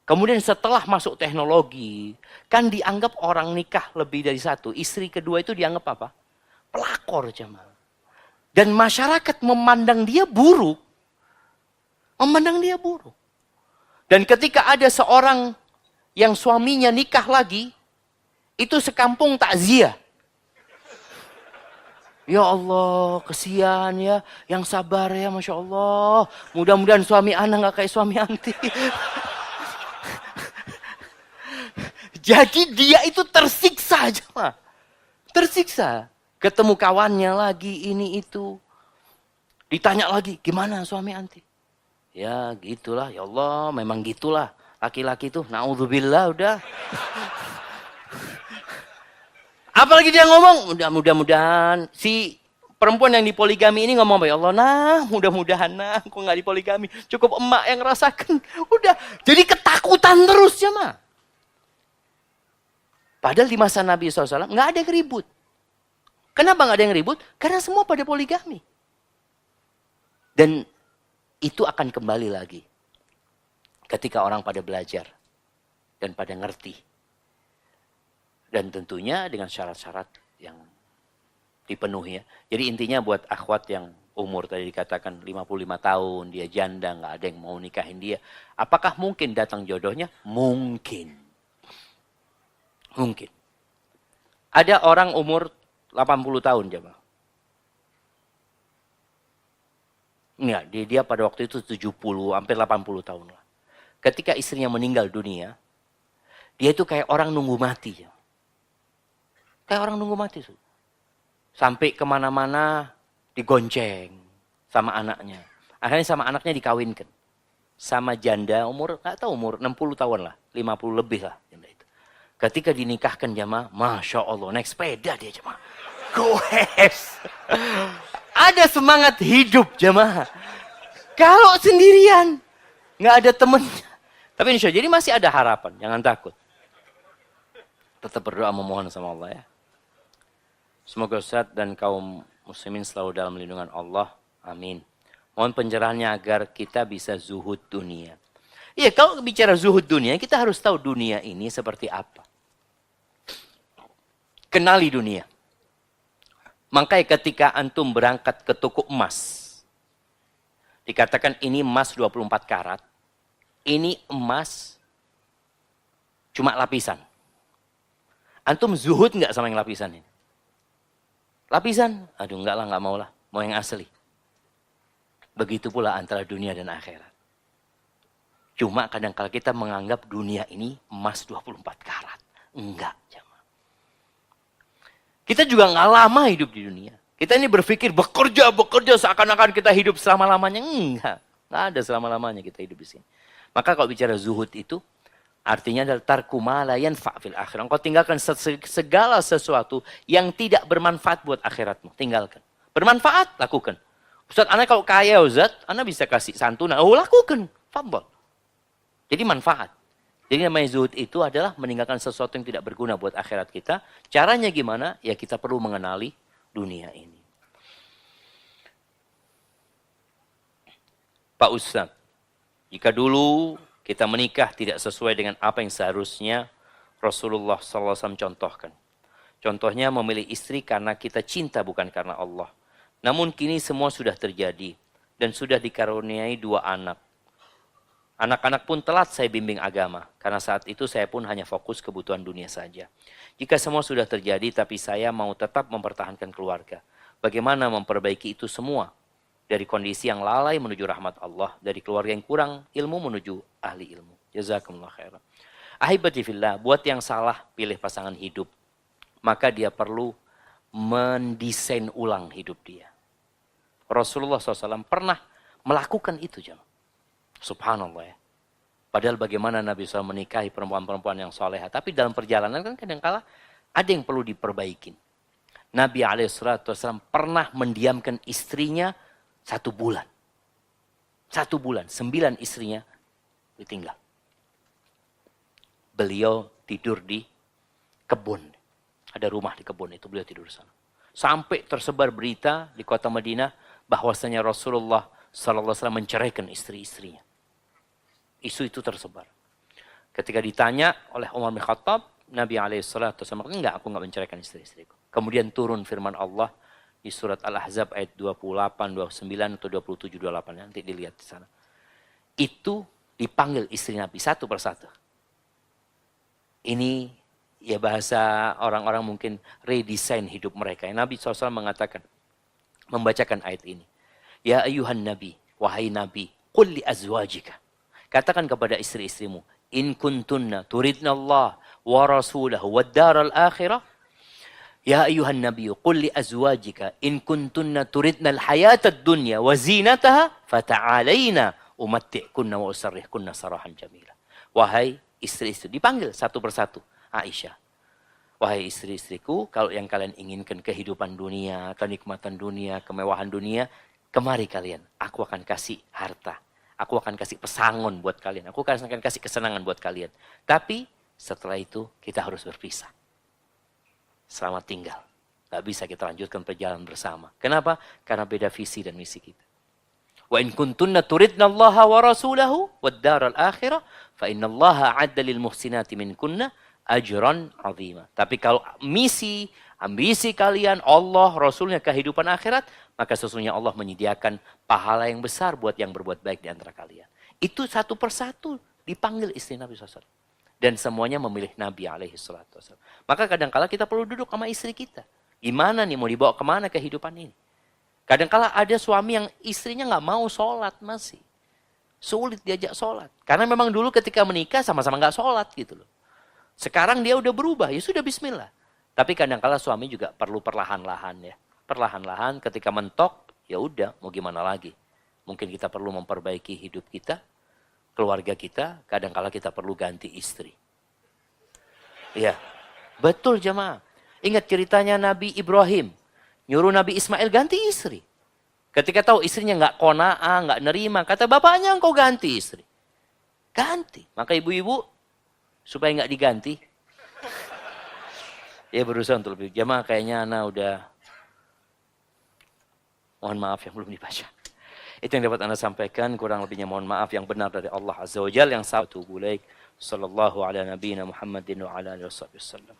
Speaker 1: Kemudian setelah masuk teknologi, kan dianggap orang nikah lebih dari 1. Istri kedua itu dianggap apa? Pelakor jemaah. Dan masyarakat memandang dia buruk. Memandang dia buruk. Dan ketika ada seorang yang suaminya nikah lagi, itu sekampung takziah. Ya Allah, kesian ya. Yang sabar ya, Masya Allah. Mudah-mudahan suami anak gak kayak suami anti. Jadi dia itu tersiksa aja mah. Tersiksa. Ketemu kawannya lagi, ini itu. Ditanya lagi, gimana suami anti? Ya gitulah, ya Allah memang gitulah. Laki-laki itu, na'udzubillah udah. Apalagi dia ngomong, mudah-mudahan si perempuan yang dipoligami ini ngomong, ya Allah, nah mudah-mudahan nah, kok nggak dipoligami, cukup emak yang rasakan, udah. Jadi ketakutan terus ya mah. Padahal di masa Nabi SAW nggak ada yang ribut. Kenapa nggak ada yang ribut? Karena semua pada poligami. Dan itu akan kembali lagi ketika orang pada belajar dan pada ngerti. Dan tentunya dengan syarat-syarat yang dipenuhi ya. Jadi intinya buat akhwat yang umur tadi dikatakan 55 tahun, dia janda, nggak ada yang mau nikahin dia. Apakah mungkin datang jodohnya? Mungkin. Mungkin. Ada orang umur 80 tahun jemaah. Enggak, dia pada waktu itu 70, hampir 80 tahun lah. Ketika istrinya meninggal dunia, dia itu kayak orang nunggu mati. Ya. Kayak orang nunggu mati. Sampai kemana-mana digonceng sama anaknya. Akhirnya sama anaknya dikawinkan. Sama janda umur, nggak tahu umur 60 tahun lah. 50 lebih lah. Janda itu. Ketika dinikahkan jamaah, Masya Allah, naik sepeda dia jamaah. Goes. Ada semangat hidup jamaah. Kalau sendirian, nggak ada temennya. Tapi insya Allah, jadi masih ada harapan, jangan takut. Tetap berdoa memohon sama Allah ya. Semoga Ustaz dan kaum muslimin selalu dalam lindungan Allah. Amin. Mohon pencerahannya agar kita bisa zuhud dunia. Iya, kalau bicara zuhud dunia, kita harus tahu dunia ini seperti apa. Kenali dunia. Makanya ketika antum berangkat ke toko emas, dikatakan ini emas 24 karat, ini emas cuma lapisan. Antum zuhud nggak sama yang lapisan ini? Lapisan? Aduh enggak lah, nggak mau lah. Mau yang asli. Begitu pula antara dunia dan akhirat. Cuma kadang-kala kita menganggap dunia ini emas 24 karat. Enggak. Kita juga nggak lama hidup di dunia. Kita ini berpikir bekerja seakan-akan kita hidup selama-lamanya. Enggak. Nggak ada selama-lamanya kita hidup di sini. Maka kalau bicara zuhud itu, artinya adalah tarku ma la yanfa' fil akhirah. Engkau tinggalkan segala sesuatu yang tidak bermanfaat buat akhiratmu. Tinggalkan. Bermanfaat, lakukan. Ustaz, anak kalau kaya Ustaz, anak bisa kasih santunan. Oh, lakukan. Fadhol. Jadi manfaat. Jadi namanya zuhud itu adalah meninggalkan sesuatu yang tidak berguna buat akhirat kita. Caranya gimana? Ya kita perlu mengenali dunia ini. Pak Ustaz, jika dulu kita menikah tidak sesuai dengan apa yang seharusnya Rasulullah SAW contohkan. Contohnya memilih istri karena kita cinta bukan karena Allah. Namun kini semua sudah terjadi dan sudah dikaruniai 2 anak. Anak-anak pun telat saya bimbing agama, karena saat itu saya pun hanya fokus kebutuhan dunia saja. Jika semua sudah terjadi, tapi saya mau tetap mempertahankan keluarga. Bagaimana memperbaiki itu semua? Dari kondisi yang lalai menuju rahmat Allah, dari keluarga yang kurang ilmu menuju ahli ilmu. Jazakumullah khairan. Ahibati fillah, buat yang salah pilih pasangan hidup, maka dia perlu mendesain ulang hidup dia. Rasulullah SAW pernah melakukan itu, jemaah. Subhanallah ya. Padahal bagaimana Nabi SAW menikahi perempuan-perempuan yang soleha. Tapi dalam perjalanan kan kadang-kala ada yang perlu diperbaikin. Nabi SAW pernah mendiamkan istrinya 1 bulan. 1 bulan, 9 istrinya ditinggal. Beliau tidur di kebun. Ada rumah di kebun itu, beliau tidur di sana. Sampai tersebar berita di kota Madinah bahwasanya Rasulullah SAW menceraikan istri-istrinya. Isu itu tersebar. Ketika ditanya oleh Umar bin Khattab, Nabi SAW enggak, aku enggak menceraikan istri-istriku. Kemudian turun firman Allah di surat Al-Ahzab ayat 28, 29 atau 27, 28. Nanti dilihat di sana. Itu dipanggil istri Nabi satu persatu. Ini ya bahasa orang-orang mungkin redesign hidup mereka. Nabi SAW mengatakan, membacakan ayat ini. Ya ayuhan Nabi, wahai Nabi, qul li azwajika. Katakan kepada istri-istrimu, in kuntunna turidna Allah wa rasulahu wad daral akhirah. Ya ayuhan Nabi, qul li azwajika in kuntunna turidna al hayatad dunya wa zinataha fata'alaina umatti'kunna wa usarrihkunna sarahan jamila. Wahai istri-istri, dipanggil satu persatu. Aisyah, wahai istri-istriku, kalau yang kalian inginkan kehidupan dunia, kenikmatan dunia, kemewahan dunia, kemari kalian, aku akan kasih harta. Aku akan kasih pesangon buat kalian. Aku akan kasih kesenangan buat kalian. Tapi setelah itu kita harus berpisah. Selamat tinggal. Gak bisa kita lanjutkan perjalanan bersama. Kenapa? Karena beda visi dan misi kita. Wa in kuntunna turidna Allah wa rasulahu wad daral akhirah fa innallaha 'adda lil muhsinati minkunna ajran 'azima. Tapi kalau misi, ambisi kalian Allah, Rasulnya, kehidupan akhirat, maka sesungguhnya Allah menyediakan pahala yang besar buat yang berbuat baik di antara kalian. Itu satu persatu dipanggil istri Nabi SAW. Dan semuanya memilih Nabi SAW. Maka kadang-kala kita perlu duduk sama istri kita. Gimana nih mau dibawa kemana kehidupan ini? Kadang-kala ada suami yang istrinya nggak mau sholat masih. Sulit diajak sholat. Karena memang dulu ketika menikah sama-sama nggak sholat gitu loh. Sekarang dia udah berubah, ya sudah bismillah. Tapi kadang-kala suami juga perlu perlahan-lahan ya. Perlahan-lahan ketika mentok, ya udah mau gimana lagi. Mungkin kita perlu memperbaiki hidup kita, keluarga kita, kadang-kala kita perlu ganti istri. Iya, betul jemaah. Ingat ceritanya Nabi Ibrahim. Nyuruh Nabi Ismail ganti istri. Ketika tahu istrinya nggak kona'ah, nggak nerima. Kata bapaknya engkau ganti istri. Ganti. Maka ibu-ibu supaya nggak diganti. Ya berusaha untuk lebih. Jamaah kayaknya Ana udah. Mohon maaf yang belum dibaca. Itu yang dapat Ana sampaikan. Kurang lebihnya mohon maaf yang benar dari Allah Azza wa Jalla. Yang satu bulaik. Sallallahu ala nabiyina Muhammadin wa ala alihi wasallam.